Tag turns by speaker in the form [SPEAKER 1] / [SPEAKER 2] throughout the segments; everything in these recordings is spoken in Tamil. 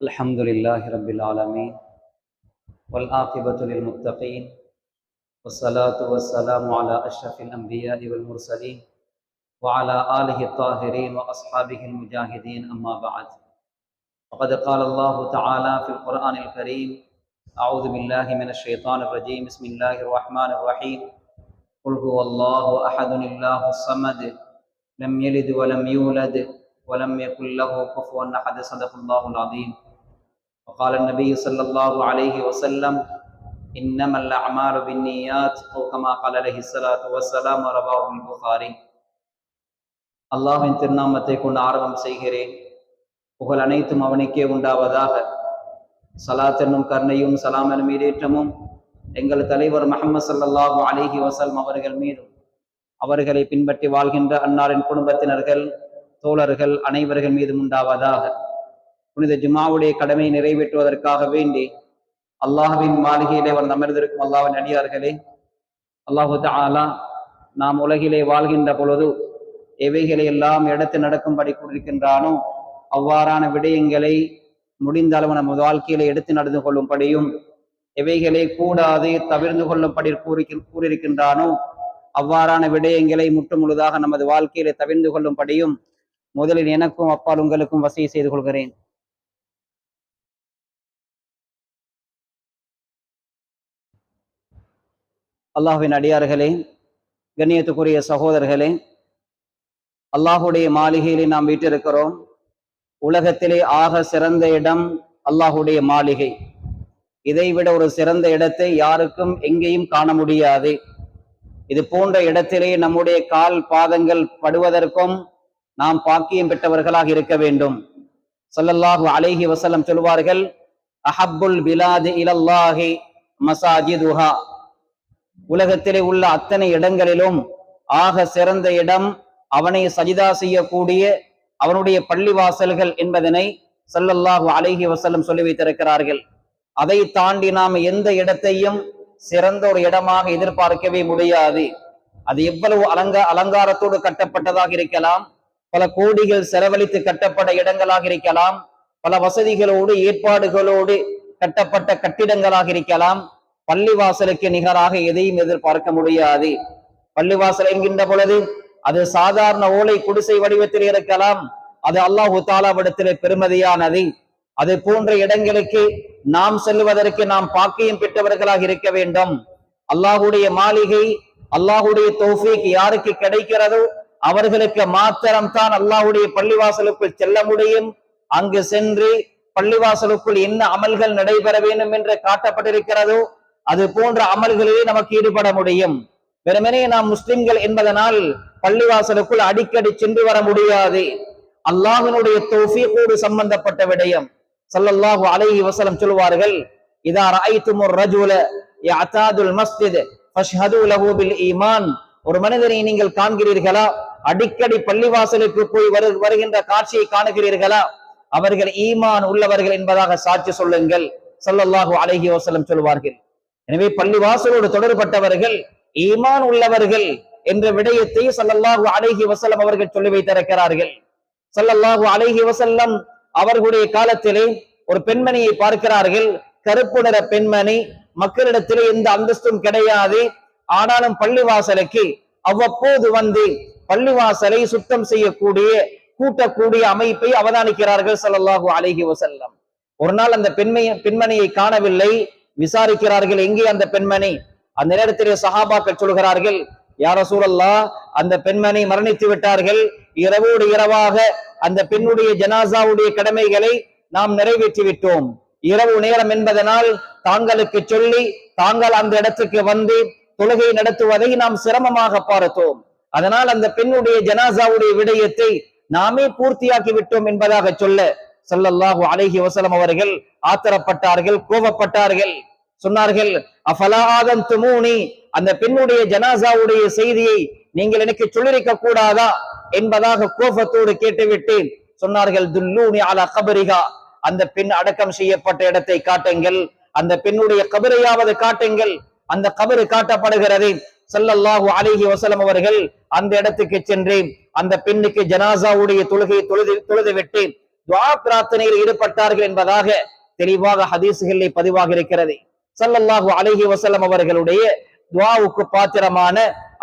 [SPEAKER 1] الحمد لله رب العالمين والعاقبة للمتقين والصلاة والسلام على أشرف الأنبياء والمرسلين وعلى آله الطاهرين وأصحابه المجاهدين أما بعد وقد قال الله تعالى في القرآن الكريم أعوذ بالله من الشيطان الرجيم بسم الله الرحمن الرحيم قل هو الله أحد الله الصمد لم يلد ولم يولد ولم يكن له كفوا أحد صدق الله العظيم وقال النبي صلى الله عليه وسلم إنما الأعمال بالنيات أو كما قال عليه الصلاة والسلام رواه البخاري. அல்லாஹ்வின் திருநாமத்தை கொண்டு ஆரம்பம் செய்கிறேன். புகழ் அனைத்தும் அவனுக்கே உண்டாவதாக. ஸலாத் என்னும் கருணையும் சலாம் எனும் ஈடேற்றமும் எங்கள் தலைவர் முஹம்மது ஸல்லல்லாஹு அலைஹி வஸல்லம் அவர்கள் மீதும் அவர்களை பின்பற்றி வாழ்கின்ற அன்னாரின் குடும்பத்தினர்கள் தோழர்கள் அனைவர்கள் மீதும் உண்டாவதாக. புனித ஜும்ஆவுடைய கடமையை நிறைவேற்றுவதற்காக வேண்டி அல்லாஹ்வின் மாளிகையிலே வந்து அமர்ந்திருக்கும் அல்லாஹ்வின் அடியார்களே, அல்லாஹு தஆலா நாம் உலகிலே வாழ்கின்ற பொழுது எவைகளை எல்லாம் எடுத்து நடக்கும்படி கூறியிருக்கின்றானோ அவ்வாறான விடயங்களை முடிந்த அளவு நமது வாழ்க்கையிலே எடுத்து நடந்து கொள்ளும்படியும், எவைகளை கூடாது தவிர்ந்து கொள்ளும்படி கூறியிருக்கின்றானோ அவ்வாறான விடயங்களை முற்றுமுழுதாக நமது வாழ்க்கையிலே தவிர்ந்து கொள்ளும்படியும் முதலில் எனக்கும் அப்பால் உங்களுக்கும் வசிய செய்து கொள்கிறேன். அல்லாஹ்வின் அடியார்களே, கண்ணியத்துக்குரிய சகோதரர்களே, அல்லாஹுடைய மாளிகையிலே நாம் வீட்டிருக்கிறோம். உலகத்திலே ஆக சிறந்த இடம் அல்லாஹுடைய மாளிகை. இதைவிட ஒரு சிறந்த இடத்தை யாருக்கும் எங்கேயும் காண முடியாது. இது போன்ற இடத்திலே நம்முடைய கால் பாதங்கள் படுவதற்கும் நாம் பாக்கியம் பெற்றவர்களாக இருக்க வேண்டும். ஸல்லல்லாஹு அலைஹி வஸல்லம் சொல்வார்கள், அஹப்புல் பிலாதி இலல்லாஹி மசாஜிதுஹா. உலகத்திலே உள்ள அத்தனை இடங்களிலும் ஆக சிறந்த இடம் அவனை சஜிதா செய்யக்கூடிய அவனுடைய பள்ளிவாசல்கள் என்பதனை ஸல்லல்லாஹு அலைஹி வஸல்லம் சொல்லி வைத்திருக்கிறார்கள். அதை தாண்டி நாம் எந்த இடத்தையும் சிறந்த ஒரு இடமாக எதிர்பார்க்கவே முடியாது. அது எவ்வளவு அலங்காரத்தோடு கட்டப்பட்டதாக இருக்கலாம், பல கோடிகள் செலவழித்து கட்டப்பட்ட இடங்களாக இருக்கலாம், பல வசதிகளோடு ஏற்பாடுகளோடு கட்டப்பட்ட கட்டிடங்களாக இருக்கலாம். பள்ளிவாசலுக்கு நிகராக எதையும் எதிர்பார்க்க முடியாது. பள்ளிவாசல் என்கின்ற பொழுது அது சாதாரண ஓலை குடிசை வடிவத்தில் இருக்கலாம், அது அல்லாஹு தஆலாவிடத்திலே பெருமதியானது. அது போன்ற இடங்களுக்கு நாம் செல்வதற்கு நாம் பாக்கியம் பெற்றவர்களாக இருக்க வேண்டும். அல்லாஹுடைய மாளிகை, அல்லாஹுடைய தௌஃபீக் யாருக்கு கிடைக்கிறதோ அவர்களுக்கு மாத்திரம்தான் அல்லாஹுடைய பள்ளிவாசலுக்குள் செல்ல முடியும். அங்கு சென்று பள்ளிவாசலுக்குள் என்ன அமல்கள் நடைபெற வேண்டும் என்று காட்டப்பட்டிருக்கிறதோ அது போன்ற அமல்களிலே நமக்கு ஈடுபட முடியும். வெறுமனே நாம் முஸ்லிம்கள் என்பதனால் பள்ளிவாசலுக்குள் அடிக்கடி சென்று வர முடியாது. அல்லாஹ்வினுடைய தௌஃபீகோடு சம்பந்தப்பட்ட விடயம். ஸல்லல்லாஹு அலைஹி வஸல்லம் சொல்வார்கள், இதா ரஅய்துமுர் ரஜுல யஅதாதுல் மஸ்ஜித் ஃபஷ்ஹது லஹு பில் ஈமான். ஒரு மனிதனை நீங்கள் காண்கிறீர்களா, அடிக்கடி பள்ளிவாசலுக்கு போய் வருகின்ற காட்சியை காணுகிறீர்களா, அவர்கள் ஈமான் உள்ளவர்கள் என்பதாக சாட்சி சொல்லுங்கள். ஸல்லல்லாஹு அலைஹி வஸல்லம் சொல்வார்கள். எனவே பள்ளிவாசலோடு தொடர்பட்டவர்கள் ஈமான் உள்ளவர்கள் என்ற விடயத்தை ஸல்லல்லாஹு அலைஹி வஸல்லம் அவர்கள் சொல்லி வைத்திருக்கிறார்கள். ஸல்லல்லாஹு அலைஹி வஸல்லம் அவர்களுடைய காலத்திலே ஒரு பெண்மணியை பார்க்கிறார்கள். கருப்பு நிற பெண்மணி, மக்களிடத்திலே எந்த அந்தஸ்தும் கிடையாது. ஆனாலும் பள்ளிவாசலுக்கு அவ்வப்போது வந்து பள்ளிவாசலை சுத்தம் செய்யக்கூடிய கூட்டக்கூடிய அமைப்பை அவதானிக்கிறார்கள் ஸல்லல்லாஹு அலைஹி வஸல்லம். ஒரு நாள் அந்த பெண்மணியை காணவில்லை. விசாரிக்கிறார்கள், எங்கே அந்த பெண்மணி? அந்த நேரத்திலே சஹாபாக்கள் சொல்கிறார்கள், யா ரசூலல்லாஹ், அந்த பெண்மணி மரணித்து விட்டார்கள். இரவோடு இரவாக அந்த பெண்ணுடைய ஜனாசாவுடைய கடமைகளை நாம் நிறைவேற்றி விட்டோம். இரவு நேரம் என்பதனால் தாங்களுக்கு சொல்லி தாங்கள் அந்த இடத்துக்கு வந்து தொழுகை நடத்துவதை நாம் சிரமமாக பார்த்தோம். அதனால் அந்த பெண்ணுடைய ஜனாசாவுடைய விடயத்தை நாமே பூர்த்தியாக்கி விட்டோம் என்பதாக சொல்ல ஸல்லல்லாஹு அலைஹி வஸல்லம் அவர்கள் ஆத்திரப்பட்டார்கள், கோபப்பட்டார்கள். சொன்னார்கள், அஃபலா ஆதன்துமூனி, அந்த பெண்ணுடைய ஜனாசாவுடைய செய்தியை நீங்கள் எனக்கு சொல்லிருக்க கூடாதா என்பதாக கோபத்தோடு கேட்டுவிட்டு சொன்னார்கள், துல்லூனி அலா கபரிஹா, அந்த பெண் அடக்கம் செய்யப்பட்ட இடத்தை காட்டுங்கள், அந்த பெண்ணுடைய கபரையாவது காட்டுங்கள். அந்த கபரு காட்டப்படுகிறது. ஸல்லல்லாஹு அலைஹி வஸல்லம் அவர்கள் அந்த இடத்துக்கு சென்று அந்த பெண்ணுக்கு ஜனாசாவுடைய தொழுகை தொழுது விட்டு துஆ பிரார்த்தனையில் ஈடுபட்டார்கள் என்பதாக தெளிவாக ஹதீஸ்களில் பதிவாக இருக்கிறது. ஸல்லல்லாஹு அலைஹி வஸல்லம் அவர்களுடைய துஆவுக்கு பாத்திரமான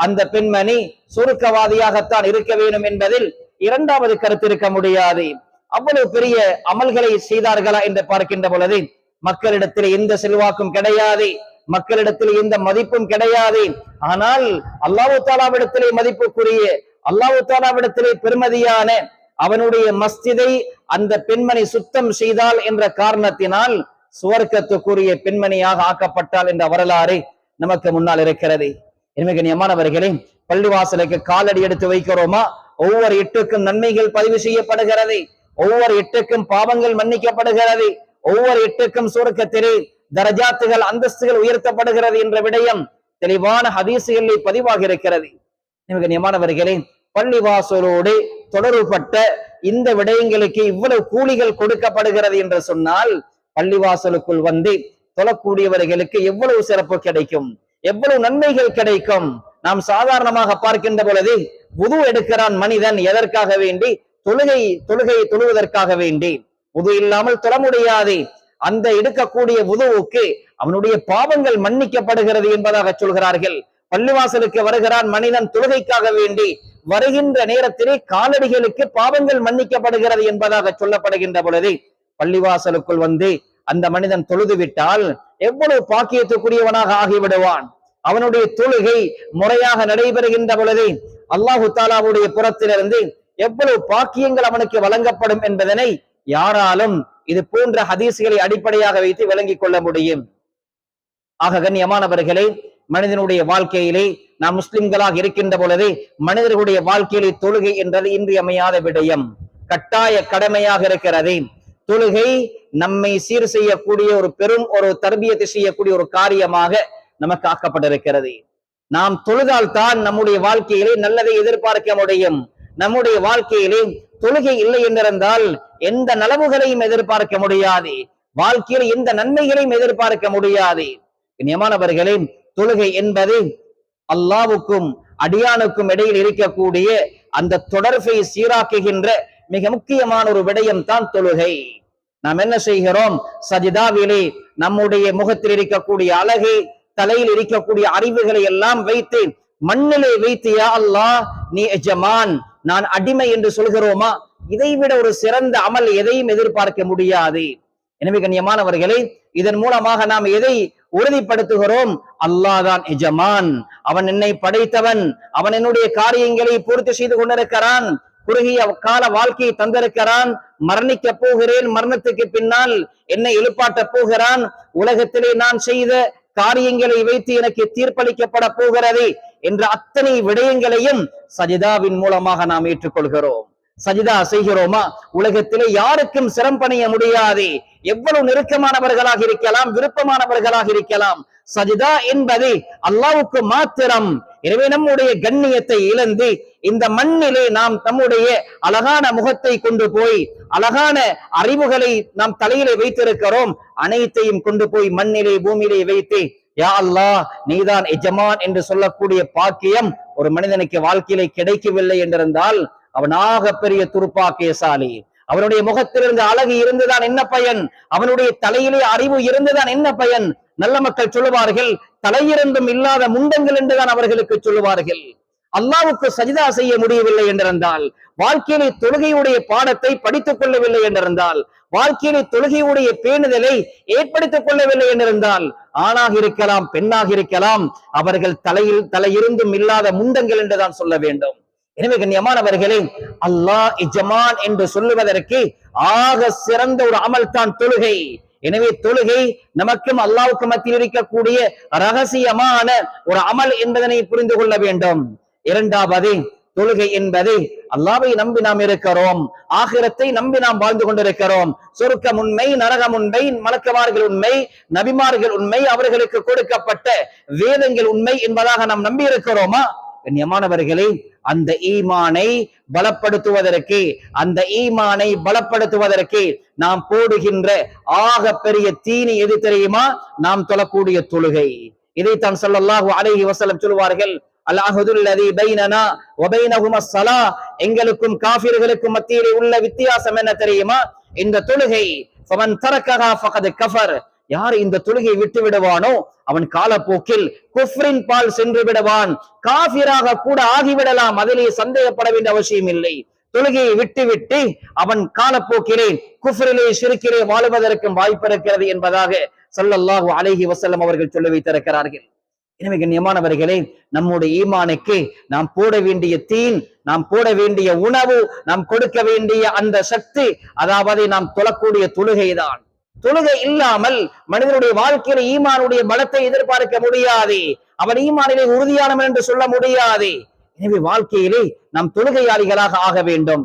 [SPEAKER 1] அந்த பெண்மணி சுருக்கவாதியாகத்தான் இருக்க வேண்டும் என்பதில் இரண்டாவது கருத்து இருக்க முடியாது. அவ்வளவு பெரிய அமல்களை செய்தார்களா என்று பார்க்கின்ற பொழுது மக்களிடத்தில் எந்த செல்வாக்கும் கிடையாது, மக்களிடத்தில் எந்த மதிப்பும் கிடையாது. ஆனால் அல்லாஹ் தஆலாவிடத்திலே மதிப்புக்குரிய, அல்லாஹ் தஆலாவிடத்திலே பெருமதியான அவனுடைய மஸ்ஜிதை அந்த பெண்மணி சுத்தம் செய்தால் என்ற காரணத்தினால் சுவர்க்கத்துக்குரிய பெண்மணியாக ஆக்கப்பட்டால் என்ற வரலாறு நமக்கு முன்னால் இருக்கிறது. எனவே கண்ணியமானவர்களே, பள்ளிவாசலுக்கு காலடி எடுத்து வைக்கிறோமா, ஒவ்வொரு எட்டுக்கும் நன்மைகள் பதிவு செய்யப்படுகிறது, ஒவ்வொரு எட்டுக்கும் பாவங்கள் மன்னிக்கப்படுகிறது, ஒவ்வொரு எட்டுக்கும் சுவர்க்கத்திலே தரஜாத்துகள் அந்தஸ்துகள் உயர்த்தப்படுகிறது என்ற விடயம் தெளிவான ஹதீசுகளில் பதிவாக இருக்கிறது. கண்ணியமானவர்களே, பள்ளிவாசலோடு தொடர்புபட்ட இந்த விடயங்களுக்கு இவ்வளவு கூலிகள் கொடுக்கப்படுகிறது என்று சொன்னால் பள்ளிவாசலுக்குள் வந்து தொழக்கூடியவர்களுக்கு எவ்வளவு சிறப்பு கிடைக்கும், எவ்வளவு நன்மைகள் கிடைக்கும். நாம் சாதாரணமாக பார்க்கின்ற பொழுது வுது எடுக்கிறான் மனிதன் எதற்காக வேண்டி? தொழுகையை தொழுவதற்காக வேண்டி. வுது இல்லாமல் தொழ முடியாது. அந்த எடுக்கக்கூடிய வுதுவுக்கு அவனுடைய பாவங்கள் மன்னிக்கப்படுகிறது என்பதாக சொல்கிறார்கள். பள்ளிவாசலுக்கு வருகிறான் மனிதன் தொழுகைக்காக வேண்டி, வருகின்ற நேரத்திலே காலடிகளுக்கு பாவங்கள் மன்னிக்கப்படுகிறது என்பதாக சொல்லப்படுகின்ற பொழுது பள்ளிவாசலுக்குள் வந்து அந்த மனிதன் தொழுது விட்டால் எவ்வளவு பாக்கியத்துக்குரியவனாக ஆகிவிடுவான். அவனுடைய தொழுகை முறையாக நடைபெறுகின்ற பொழுது அல்லாஹு தாலாவுடைய புறத்திலிருந்து எவ்வளவு பாக்கியங்கள் அவனுக்கு வழங்கப்படும் என்பதனை யாராலும் இது போன்ற ஹதீஸ்களை அடிப்படையாக வைத்து விளங்கிக் கொள்ள முடியும். ஆக கண்ணியமானவர்களே, மனிதனுடைய வாழ்க்கையிலே நாம் முஸ்லிம்களாக இருக்கின்ற பொழுது மனிதர்களுடைய வாழ்க்கையிலே தொழுகை என்றது இன்றியமையாத விடயம், கட்டாய கடமையாக இருக்கிறது. தொழுகை நம்மை சீர் செய்யக்கூடிய ஒரு பெரும் ஒரு தர்பியத்தை செய்யக்கூடிய ஒரு காரியமாக நமக்கு ஆக்கப்பட்டிருக்கிறது. நாம் தொழுதால் தான் நம்முடைய வாழ்க்கையிலே நல்லதை எதிர்பார்க்க முடியும். நம்முடைய வாழ்க்கையிலே தொழுகை இல்லை என்றிருந்தால் எந்த நலவுகளையும் எதிர்பார்க்க முடியாது, வாழ்க்கையில் எந்த நன்மைகளையும் எதிர்பார்க்க முடியாது. கண்ணியமானவர்களே, தொழுகை என்பது அல்லாஹ்வுக்கும் அடியானுக்கும் இடையில் இருக்கக்கூடிய அந்த தொடர்பை சீராக்குகின்ற மிக முக்கியமான ஒரு விடயம் தான் தொழுகை. நாம் என்ன செய்கிறோம்? சஜிதாவிலே நம்முடைய முகத்தில் இருக்கக்கூடிய அழகு, தலையில் இருக்கக்கூடிய அறிவுகளை எல்லாம் வைத்து மண்ணிலே வைத்து யா அல்லாஹ் நீ எஜமான், நான் அடிமை என்று சொல்கிறோமா? இதைவிட ஒரு சிறந்த அமல் எதையும் எதிர்பார்க்க முடியாது. எனவே கண்ணியமானவர்களே, இதன் மூலமாக நாம் எதை உறுதிப்படுத்துகிறோம்? அல்லாஹ் தான் எஜமான், அவன் என்னை படைத்தவன், அவன் என்னுடைய காரியங்களை பூர்த்தி செய்து கொண்டிருக்கிறான், குறுகிய கால வாழ்க்கையை தந்திருக்கிறான், மரணிக்க போகிறேன், மரணத்துக்கு பின்னால் என்னை எழுப்பாட்ட போகிறான், உலகத்திலே நான் செய்த காரியங்களை வைத்து எனக்கு தீர்ப்பளிக்கப்பட போகிறது என்ற அத்தனை விடயங்களையும் சஜிதாவின் மூலமாக நாம் ஏற்றுக்கொள்கிறோம். சஜிதா செய்கிறோமா? உலகத்திலே யாருக்கும் சிரம் பணிய முடியாது. எவ்வளவு நெருக்கமானவர்களாக இருக்கலாம், விருப்பமானவர்களாக இருக்கலாம், சஜிதா என்பது அல்லாஹ்வுக்கு மாத்திரம். எனவே நம்முடைய கண்ணியத்தை இழந்து இந்த மண்ணிலே நாம் நம்முடைய அழகான முகத்தை கொண்டு போய், அழகான அறிவுகளை நாம் தலையிலே வைத்திருக்கிறோம், அனைத்தையும் கொண்டு போய் மண்ணிலே பூமியிலே வைத்து யா அல்லாஹ் நீதான் எஜமான் என்று சொல்லக்கூடிய பாக்கியம் ஒரு மனிதனுக்கு வாழ்க்கையிலே கிடைக்கவில்லை என்றிருந்தால் அவனாக பெரிய துருப்பாக்கியசாலி. அவனுடைய முகத்திலிருந்து அழகு இருந்துதான் என்ன பயன்? அவனுடைய தலையிலே அறிவு இருந்துதான் என்ன பயன்? நல்ல மக்கள் சொல்லுவார்கள், தலையிருந்தும் இல்லாத முண்டங்கள் என்றுதான் அவர்களுக்கு சொல்லுவார்கள். அல்லாஹ்வுக்கு சஜிதா செய்ய முடியவில்லை என்றிருந்தால், வாழ்க்கையிலே தொழுகையுடைய பாடத்தை படித்துக் கொள்ளவில்லை என்றிருந்தால், வாழ்க்கையிலே தொழுகையுடைய பேணுதலை ஏற்படுத்திக் கொள்ளவில்லை என்றிருந்தால், ஆணாக இருக்கலாம் பெண்ணாக இருக்கலாம், அவர்கள் தலையிருந்தும் இல்லாத முண்டங்கள் என்றுதான் சொல்ல வேண்டும். எனவே கண்ணியமானவர்களே, அல்லாஹ் எஜமான் என்று சொல்லுவதற்கு ஆக சிறந்த ஒரு அமல் தான் தொழுகை. எனவே தொழுகை நமக்கும் அல்லாஹ்வுக்கும் மத்தியில் இருக்கக்கூடிய ரகசியமான ஒரு அமல் என்பதனை புரிந்து கொள்ள வேண்டும். இரண்டாவது, தொழுகை என்பது அல்லாஹ்வை நம்பி நாம் இருக்கிறோம், ஆகிரத்தை நம்பி நாம் வாழ்ந்து கொண்டிருக்கிறோம். சொர்க்கம் உண்மை, நரகம் உண்மை, மலக்குமார்கள் உண்மை, நபிமார்கள் உண்மை, அவர்களுக்கு கொடுக்கப்பட்ட வேதங்கள் உண்மை என்பதாக நாம் நம்பி இருக்கிறோமா? கண்ணியமானவர்களே, அந்த ஈமானை பலப்படுத்துவதற்கு நாம் போடுகின்ற ஆக பெரிய தீனி எது தெரியுமா? நாம் தொழக்கூடிய தொழுகை. இதைத்தான் ஸல்லல்லாஹு அலைஹி வஸல்லம் சொல்வார்கள், அல்-அஹ்துல்லதி பைனனா வ பைனஹும் அஸ்-ஸலா, எங்களுக்கும் காஃபிர்களுக்கும் மத்தியிலே உள்ள வித்தியாசம் என்ன தெரியுமா? இந்த தொழுகை ஃபமன் தரக்கஹா ஃபகத் கஃபர், யார் இந்த தொழுகை விட்டு விடுவானோ அவன் காலப்போக்கில் குஃப்ரின் பால் சென்று விடுவான், காஃபிராக கூட ஆகிவிடலாம், அதிலே சந்தேகப்பட வேண்டிய அவசியம் இல்லை. தொழுகையை விட்டு அவன் காலப்போக்கிலே குஃப்ரிலே ஷிர்கிலே வாழுவதற்கும் வாய்ப்பு இருக்கிறது என்பதாக ஸல்லல்லாஹு அலைஹி வஸல்லம் அவர்கள் சொல்லி வைத்திருக்கிறார்கள். எனவே கண்ணியமானவர்களே, நம்முடைய ஈமானுக்கு நாம் போட வேண்டிய தீன், நாம் போட வேண்டிய உணவு, நாம் கொடுக்க வேண்டிய அந்த சக்தி, அதாவது நாம் தொழக்கூடிய தொழுகைதான். தொழுகை இல்லாமல் மனிதனுடைய வாழ்க்கையில ஈமானுடைய பலத்தை எதிர்பார்க்க முடியாது, அவன் ஈமானிலே உறுதியானவன் என்று சொல்ல முடியாது. எனவே வாழ்க்கையிலே நாம் தொழுகையாளிகளாக ஆக வேண்டும்.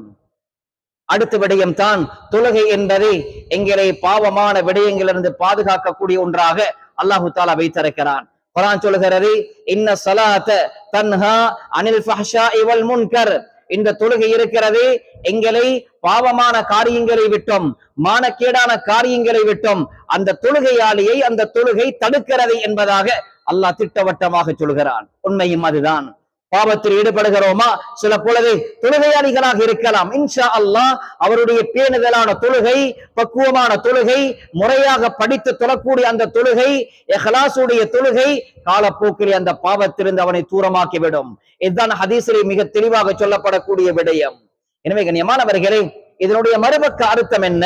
[SPEAKER 1] அடுத்த விடயம் தான் தொழுகை என்பதை எங்களை பாவமான விடயங்களிலிருந்து பாதுகாக்கக்கூடிய ஒன்றாக அல்லாஹு தஆலா வைத்திருக்கிறான். குர்ஆன் சொல்கிறது, இன்ன ஸலாத்த தன்ஹா அனில் ஃபஹ்ஷாஇ வல் முன்கர், இந்த தொழுகை இருக்கிறது எங்களை பாவமான காரியங்களை விட்டும் மானக்கேடான காரியங்களை விட்டும் அந்த தொழுகையாளியை அந்த தொழுகை தடுக்கிறது என்பதாக அல்லாஹ் திட்டவட்டமாக சொல்கிறான். உண்மையும் அதுதான். பாவத்தில் ஈடுபடுகிறோமா? சில பொழுது தொழுகையாளிகளாக இருக்கலாம். இன்ஷா அல்லாஹ் அவருடைய பேணுதலான தொழுகை, பக்குவமான தொழுகை, முறையாக படித்து தொழக்கூடிய அந்த தொழுகை, இஹ்லாஸுடைய தொழுகை காலப்போக்கிலே அந்த பாவத்திலிருந்து அவனை தூரமாக்கிவிடும். இதுதான் ஹதீஸிலே மிக தெளிவாக சொல்லப்படக்கூடிய விடயம். எனவே கண்ணியமானவர்களே, இதனுடைய மறுபக்க அர்த்தம் என்ன?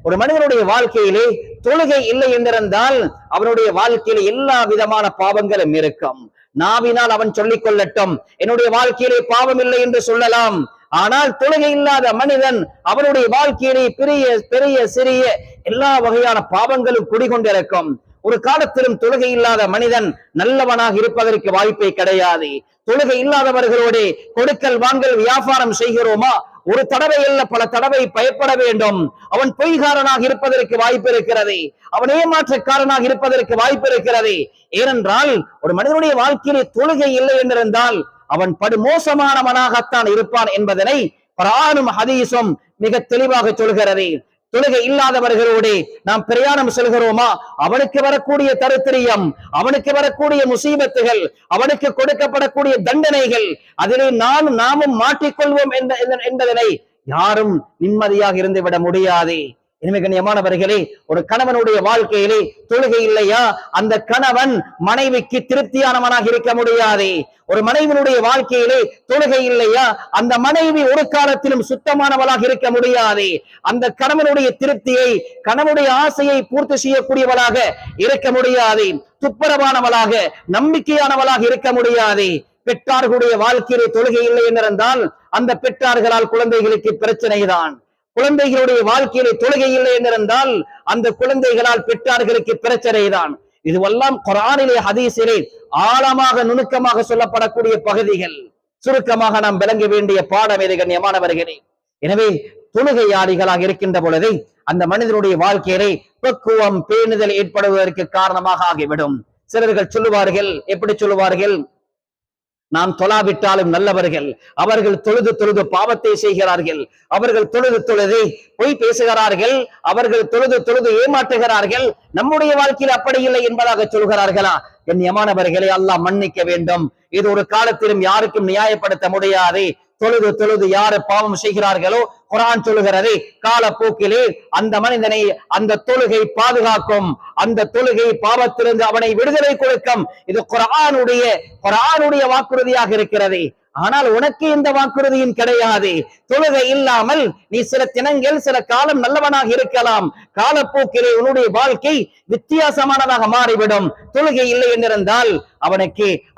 [SPEAKER 1] ஒரு மனிதனுடைய வாழ்க்கையிலே தொழுகை இல்லை என்றிருந்தால் அவனுடைய வாழ்க்கையிலே எல்லா விதமான பாவங்களும் இருக்கும். நாவினால் அவன் சொல்லிக் கொள்ளட்டும், என்னுடைய வாழ்க்கையிலே பாவம் இல்லை என்று சொல்லலாம். ஆனால் தொழுகை இல்லாத மனிதன் அவனுடைய வாழ்க்கையிலே பெரிய பெரிய சிறிய எல்லா வகையான பாவங்களும் குடிகொண்டிருக்கும். ஒரு காலத்திலும் தொழுகை இல்லாத மனிதன் நல்லவனாக இருப்பதற்கு வாய்ப்பே கிடையாது. தொழுகை இல்லாதவர்களோடு கொடுக்கல் வாங்கல் வியாபாரம் செய்கிறோமா? ஒரு தடவை அல்ல பல தடவை பயப்பட வேண்டும். அவன் பொய்காரனாக இருப்பதற்கு வாய்ப்பு இருக்கிறது, அவன் ஏமாற்றக்காரனாக இருப்பதற்கு வாய்ப்பு இருக்கிறது. ஏனென்றால் ஒரு மனிதனுடைய வாழ்க்கையிலே தொழுகை இல்லை என்றிருந்தால் அவன் படுமோசமானவனாகத்தான் இருப்பான் என்பதனை குர்ஆனும் ஹதீஸும் மிக தெளிவாக சொல்கிறது. தொழுகை இல்லாதவர்களோடு நாம் பிரயாணம் செல்கிறோமா? அவனுக்கு வரக்கூடிய தரித்திரியம், அவனுக்கு வரக்கூடிய முசீபத்துகள், அவனுக்கு கொடுக்கப்படக்கூடிய தண்டனைகள், அதிலே நாமும் மாட்டிக்கொள்வோம் என்பதனை யாரும் நிம்மதியாக இருந்து விட முடியாது. எனவே கண்ணியமானவர்களே, ஒரு கணவனுடைய வாழ்க்கையிலே தொழுகை இல்லையா, அந்த கணவன் மனைவிக்கு திருப்தியானவனாக இருக்க முடியாது. ஒரு மனைவியினுடைய வாழ்க்கையிலே தொழுகை இல்லையா, அந்த மனைவி ஒரு காலத்திலும் சுத்தமானவளாக இருக்க முடியாது. அந்த கணவனுடைய திருப்தியை, கணவனுடைய ஆசையை பூர்த்தி செய்யக்கூடியவளாக இருக்க முடியாது. துப்புரவானவளாக, நம்பிக்கையானவளாக இருக்க முடியாது. பெற்றார்களுடைய வாழ்க்கையிலே தொழுகை இல்லை என்றிருந்தால் அந்த பெற்றார்களால் குழந்தைகளுக்கு பிரச்சனை தான். குழந்தைகளுடைய வாழ்க்கையிலே தொழுகை இல்லை என்றிருந்தால் அந்த குழந்தைகளால் பெற்றார்களுக்கு பிரச்சனை தான். இதுவெல்லாம் குர்ஆனிலே ஹதீஸிலே ஆழமாக நுணுக்கமாக சொல்லப்படக்கூடிய பகுதிகள். சுருக்கமாக நாம் விளங்க வேண்டிய பாடம் இது கண்ணியமானவர்களே. எனவே தொழுகையாளிகளாக இருக்கின்ற பொழுது அந்த மனிதனுடைய வாழ்க்கையிலே பக்குவம் பேணுதல் ஏற்படுவதற்கு காரணமாக ஆகிவிடும். சிலர்கள் சொல்லுவார்கள், எப்படி சொல்லுவார்கள்? நாம் தொழாவிட்டாலும் நல்லவர்கள், அவர்கள் தொழுது தொழுது பாவத்தை செய்கிறார்கள், அவர்கள் தொழுது தொழுது பொய் பேசுகிறார்கள், அவர்கள் தொழுது தொழுது ஏமாற்றுகிறார்கள், நம்முடைய வாழ்க்கையில் அப்படி இல்லை என்பதாக சொல்கிறார்களா? கண்ணியமானவர்களை அல்லாஹ் மன்னிக்க வேண்டும். இது ஒரு காலத்திலும் யாருக்கும் நியாயப்படுத்த முடியாது. தொழுது தொழுது யாரு பாவம் செய்கிறார்களோ குர்ஆன் சொல்லுகிறது காலப்போக்கிலே அந்த மனிதனை அந்த தொழுகை பாதுகாக்கும், அந்த தொழுகை பாவத்திலிருந்து அவனை விடுதலை கொடுக்கும். இது குர்ஆனுடைய வாக்குறுதியாக இருக்கிறது. ஆனால் உனக்கு இந்த வாக்குறுதியும் கிடையாது. தொழுகை இல்லாமல் நீ சில தினங்கள் சில காலம் நல்லவனாக இருக்கலாம், காலப்போக்கிலே உன்னுடைய வாழ்க்கை வித்தியாசமானதாக மாறிவிடும். தொழுகை இல்லை என்றிருந்தால்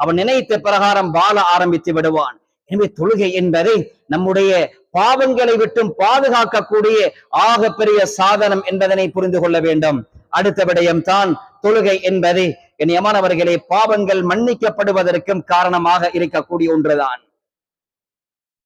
[SPEAKER 1] அவன் நினைத்த பிரகாரம் வாழ ஆரம்பித்து விடுவான். எனவே தொழுகை என்பதை நம்முடைய பாவங்களை விட்டும் பாதுகாக்கக்கூடிய ஆக பெரிய சாதனம் என்பதனை புரிந்து கொள்ள வேண்டும். அடுத்த விடயம் தான் தொழுகை என்பது கண்ணியமானவர்களே பாவங்கள் மன்னிக்கப்படுவதற்கும் காரணமாக இருக்கக்கூடிய ஒன்றுதான்.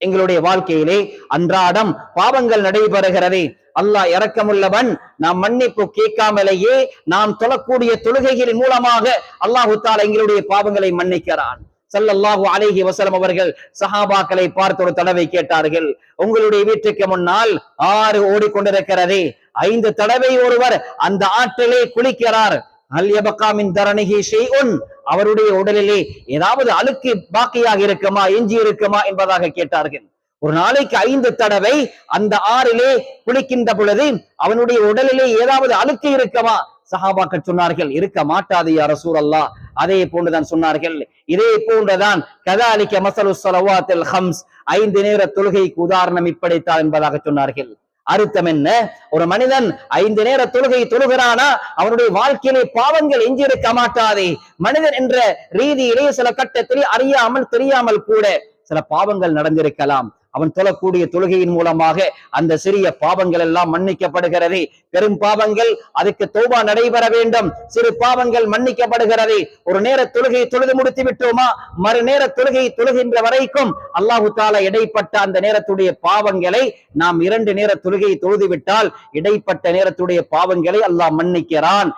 [SPEAKER 1] எங்களுடைய வாழ்க்கையிலே அன்றாடம் பாவங்கள் நடைபெறுகிறது. அல்லாஹ் இரக்கமுள்ளவன். நாம் மன்னிப்பு கேட்காமலேயே நாம் தொழக்கூடிய தொழுகைகளின் மூலமாக அல்லாஹு தஆலா எங்களுடைய பாவங்களை மன்னிக்கிறான். ஸல்லல்லாஹு அலைஹி வஸல்லம் அவர்கள் சஹாபாக்களை பார்த்து ஒரு தடவை கேட்டார்கள், உங்களுடைய வீட்டுக்கு முன்னால் ஆறு ஓடிக்கொண்டிருக்கிறது, 5 தடவை ஒருவர் அந்த ஆற்றிலே குளிக்கிறார், ஹல் யபகா மின் தரனிஹி ஷைஉன், அவருடைய உடலிலே ஏதாவது அழுக்கு பாக்கியாக இருக்குமா, எஞ்சி இருக்குமா என்பதாக கேட்டார்கள். ஒரு நாளைக்கு 5 தடவை அந்த ஆறிலே குளிக்கின்ற பொழுது அவனுடைய உடலிலே ஏதாவது அழுக்கு இருக்கமா? சஹாபாக்கள் சொன்னார்கள், இருக்க மாட்டாது யா ரசூலல்லாஹ். அதே போன்றுதான் சொன்னார்கள். இதே போன்றுதான் கதாலிக்க மஸலு ஸலவாத்தில் ஹம்ஸ், 5 நேர தொழுகைக்கு உதாரணம் இப்படித்தான் என்பதாக சொன்னார்கள். அர்த்தம் என்ன? ஒரு மனிதன் 5 நேர தொழுகை தொழுகிறானா அவனுடைய வாழ்க்கையிலே பாவங்கள் எஞ்சியிருக்க மாட்டாதே. மனிதன் என்ற ரீதியிலே சில கட்டத்தில் அறியாமல் தெரியாமல் கூட சில பாவங்கள் நடந்திருக்கலாம். அவன் தொழக்கூடிய தொழுகையின் மூலமாக அந்த சிறிய பாவங்கள் எல்லாம் மன்னிக்கப்படுகிறது. பெரும் பாவங்கள் அதுக்கு தௌபா நடைபெற வேண்டும். சிறு பாவங்கள் மன்னிக்கப்படுகிறது. ஒரு நேர தொழுகை தொழுது முடித்து விட்டோமா, மறு நேர தொழுகை தொழுகின்ற வரைக்கும் அல்லாஹு தாலா இடைப்பட்ட அந்த நேரத்துடைய பாவங்களை நாம் 2 நேர தொழுகையை தொழுது விட்டால் இடைப்பட்ட நேரத்துடைய பாவங்களை அல்லாஹ் மன்னிக்கிறான்.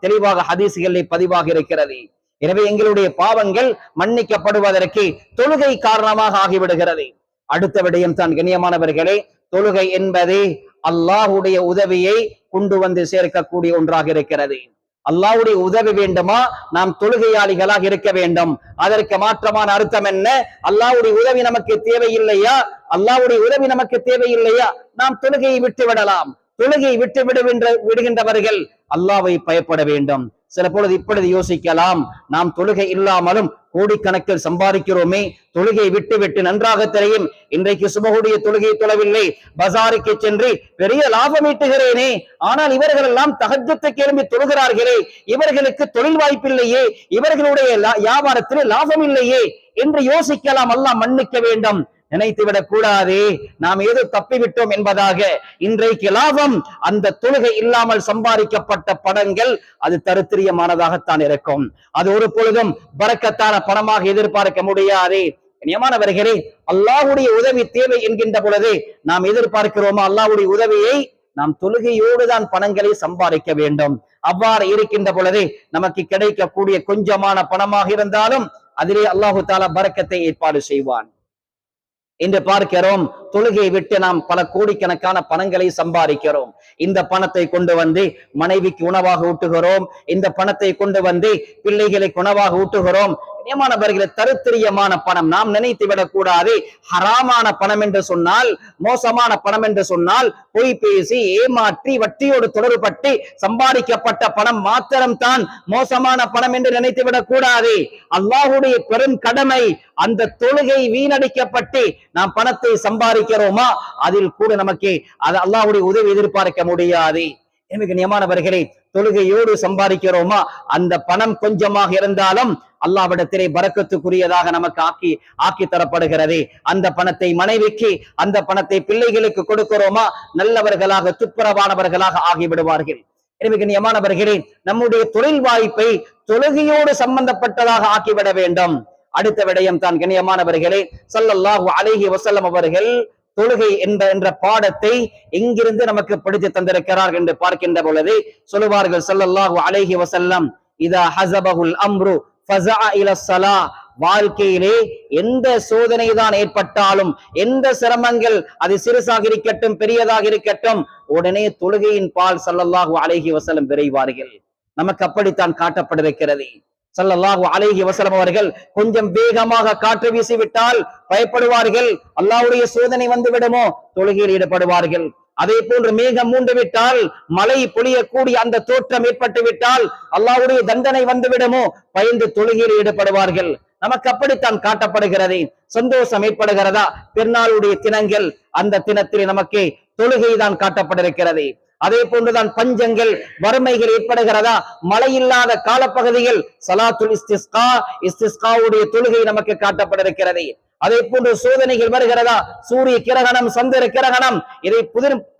[SPEAKER 1] தெளிவாக ஹதீஸ்களிலே பதிவாக இருக்கிறது. எனவே எங்களுடைய பாவங்கள் மன்னிக்கப்படுவதற்கு தொழுகை காரணமாக ஆகிவிடுகிறது. அடுத்த விடயம் தான் கண்ணியமானவர்களே, தொழுகை என்பது அல்லாஹுடைய உதவியை கொண்டு வந்து சேர்க்கக்கூடிய ஒன்றாக இருக்கிறது. அல்லாஹ்வுடைய உதவி வேண்டுமா, நாம் தொழுகையாளிகளாக இருக்க வேண்டும். அதற்கு மாற்றமான அர்த்தம் என்ன? அல்லாஹ்வுடைய உதவி நமக்கு தேவையில்லையா? அல்லாஹ்வுடைய உதவி நமக்கு தேவையில்லையா? நாம் தொழுகையை விட்டு விடலாம். தொழுகை விட்டு விடுகின்றவர்கள் அல்லாஹ்வை பயப்பட வேண்டும். சில பொழுது இப்பொழுது யோசிக்கலாம், நாம் தொழுகை இல்லாமலும் கோடிக்கணக்கில் சம்பாதிக்கிறோமே, தொழுகை விட்டு நன்றாக தெரியும் இன்றைக்கு சுபகுடைய தொழுகை தொழவில்லை, பஜாருக்கு சென்று பெரிய லாபம் ஈட்டுகிறேனே, ஆனால் இவர்கள் எல்லாம் தஹஜ்ஜுக்கு எழும்பி தொழுகிறார்களே, இவர்களுக்கு தொழில் வாய்ப்பில்லையே, இவர்களுடைய வியாபாரத்திலே லாபம் இல்லையே என்று யோசிக்கலாம். அல்லாஹ் மன்னிக்க வேண்டும். நினைத்துவிடக் கூடாது நாம் ஏதோ தப்பிவிட்டோம் என்பதாக. இன்றைக்கு லாபம் அந்த தொழுகை இல்லாமல் சம்பாதிக்கப்பட்ட பணங்கள் அது தரித்திரியமானதாகத்தான் இருக்கும். அது ஒரு பொழுதும் பரக்கத்தான பணமாக எதிர்பார்க்க முடியாது. நியமானவர்களே, அல்லாஹ்வுடைய உதவி தேவை என்கின்ற பொழுது நாம் எதிர்பார்க்கிறோமா அல்லாஹ்வுடைய உதவியை? நாம் தொழுகையோடு தான் பணங்களை சம்பாதிக்க வேண்டும். அவ்வாறு இருக்கின்ற பொழுது நமக்கு கிடைக்கக்கூடிய கொஞ்சமான பணமாக இருந்தாலும் அதிலே அல்லாஹு தாலா பரக்கத்தை ஏற்பாடு செய்வான் என்று பார்க்கிறோம். தொழுகையை விட்டு நாம் பல கோடிக்கணக்கான பணங்களை சம்பாதிக்கிறோம். இந்த பணத்தை கொண்டு வந்து மனைவிக்கு உணவாக ஊட்டுகிறோம். இந்த பணத்தை கொண்டு வந்து பிள்ளைகளுக்கு உணவாக ஊட்டுகிறோம். நியமானவர்களே, தரித்திரியமான பணம் நாம் நினைத்து விடக் கூடாது. ஹராமான பணம் என்று சொன்னால், மோசமான பணம் என்று சொன்னால், பொய் பேசி ஏமாற்றி வட்டியோடு தொடர்பட்டு சம்பாதிக்கப்பட்ட பணம் மாத்திரம்தான் மோசமான பணம் என்று நினைத்து விடக் கூடாது. அல்லாஹ்வுடைய பெரும் கடமை, அந்த தொழுகை வீணடிக்கப்பட்டு நாம் பணத்தை சம்பாதிக்கிறோமா அதில் கூட நமக்கு அது அல்லாஹ்வுடைய உதவி எதிர்பார்க்க முடியாது. எனக்கு நியமானவர்களே, தொழுகையோடு சம்பாதிக்கிறோமா அந்த பணம் கொஞ்சமாக இருந்தாலும் அல்லாஹ்விடத்திலே பரக்கத்துக்குரியதாக நமக்கு ஆக்கி தரப்படுகிறது. அந்த பணத்தை மனைவிக்கு, அந்த பணத்தை பிள்ளைகளுக்கு கொடுக்கிறோமா நல்லவர்களாக துப்புரவானவர்களாக ஆகிவிடுவார்கள். எனவே நியமானவர்களே, நம்முடைய தொழில் வாய்ப்பை தொழுகையோடு சம்பந்தப்பட்டதாக ஆக்கிவிட வேண்டும். அடுத்த விடயம் தான் கண்ணியமானவர்களே, ஸல்லல்லாஹு அலைஹி வஸல்லம் அவர்கள் தொழுகை என்ற பாடத்தை எங்கிருந்து நமக்கு படித்து தந்திருக்கிறார்கள் என்று பார்க்கின்ற பொழுது சொல்லுவார்கள் ஸல்லல்லாஹு அலைஹி வஸல்லம், இதா ஹஸபஹுல் அம்ரு ஃபஸஅ இலஸ்ஸலா, வாழ்க்கையிலே எந்த சோதனை தான் ஏற்பட்டாலும், எந்த சிரமங்கள் அது சிறுசாக இருக்கட்டும் பெரியதாக இருக்கட்டும், உடனே தொழுகையின் பால் ஸல்லல்லாஹு அலைஹி வஸல்லம் விரைவார்கள். நமக்கு அப்படித்தான் காட்டப்பட்டிருக்கிறது. ஸல்லல்லாஹு அலைஹி வஸல்லம் அவர்கள் கொஞ்சம் வேகமாக காற்று வீசிவிட்டால் பயப்படுவார்கள், அல்லாஹ்வுடைய சோதனை வந்து விடுமோ, தொழுகையில் ஈடுபடுவார்கள். அதே போன்று மேகம் மூண்டு விட்டால், மழை பொழியக்கூடிய அந்த தோற்றம் ஏற்பட்டு விட்டால் அல்லாஹ்வுடைய தண்டனை வந்து விடுமோ, பயந்து தொழுகையில் ஈடுபடுவார்கள். நமக்கு அப்படித்தான் காட்டப்படுகிறது. சந்தோஷம் ஏற்படுகிறதா? பெருநாளுடைய தினங்கள், அந்த தினத்தில் நமக்கு தொழுகை தான் காட்டப்பட்டிருக்கிறது. அதே போன்றுதான் பஞ்சங்கள், வறுமைகள் ஏற்படுகிறதா? மழை இல்லாத காலப்பகுதிகள் சலாத்துல் இஸ்திஸ்காவுடைய தொழுகை நமக்கு காட்டப்பட்டிருக்கிறது. அதே போன்று சோதனைகள் வருகிறதா? சூரிய கிரகணம், சந்திர கிரகணம், இதை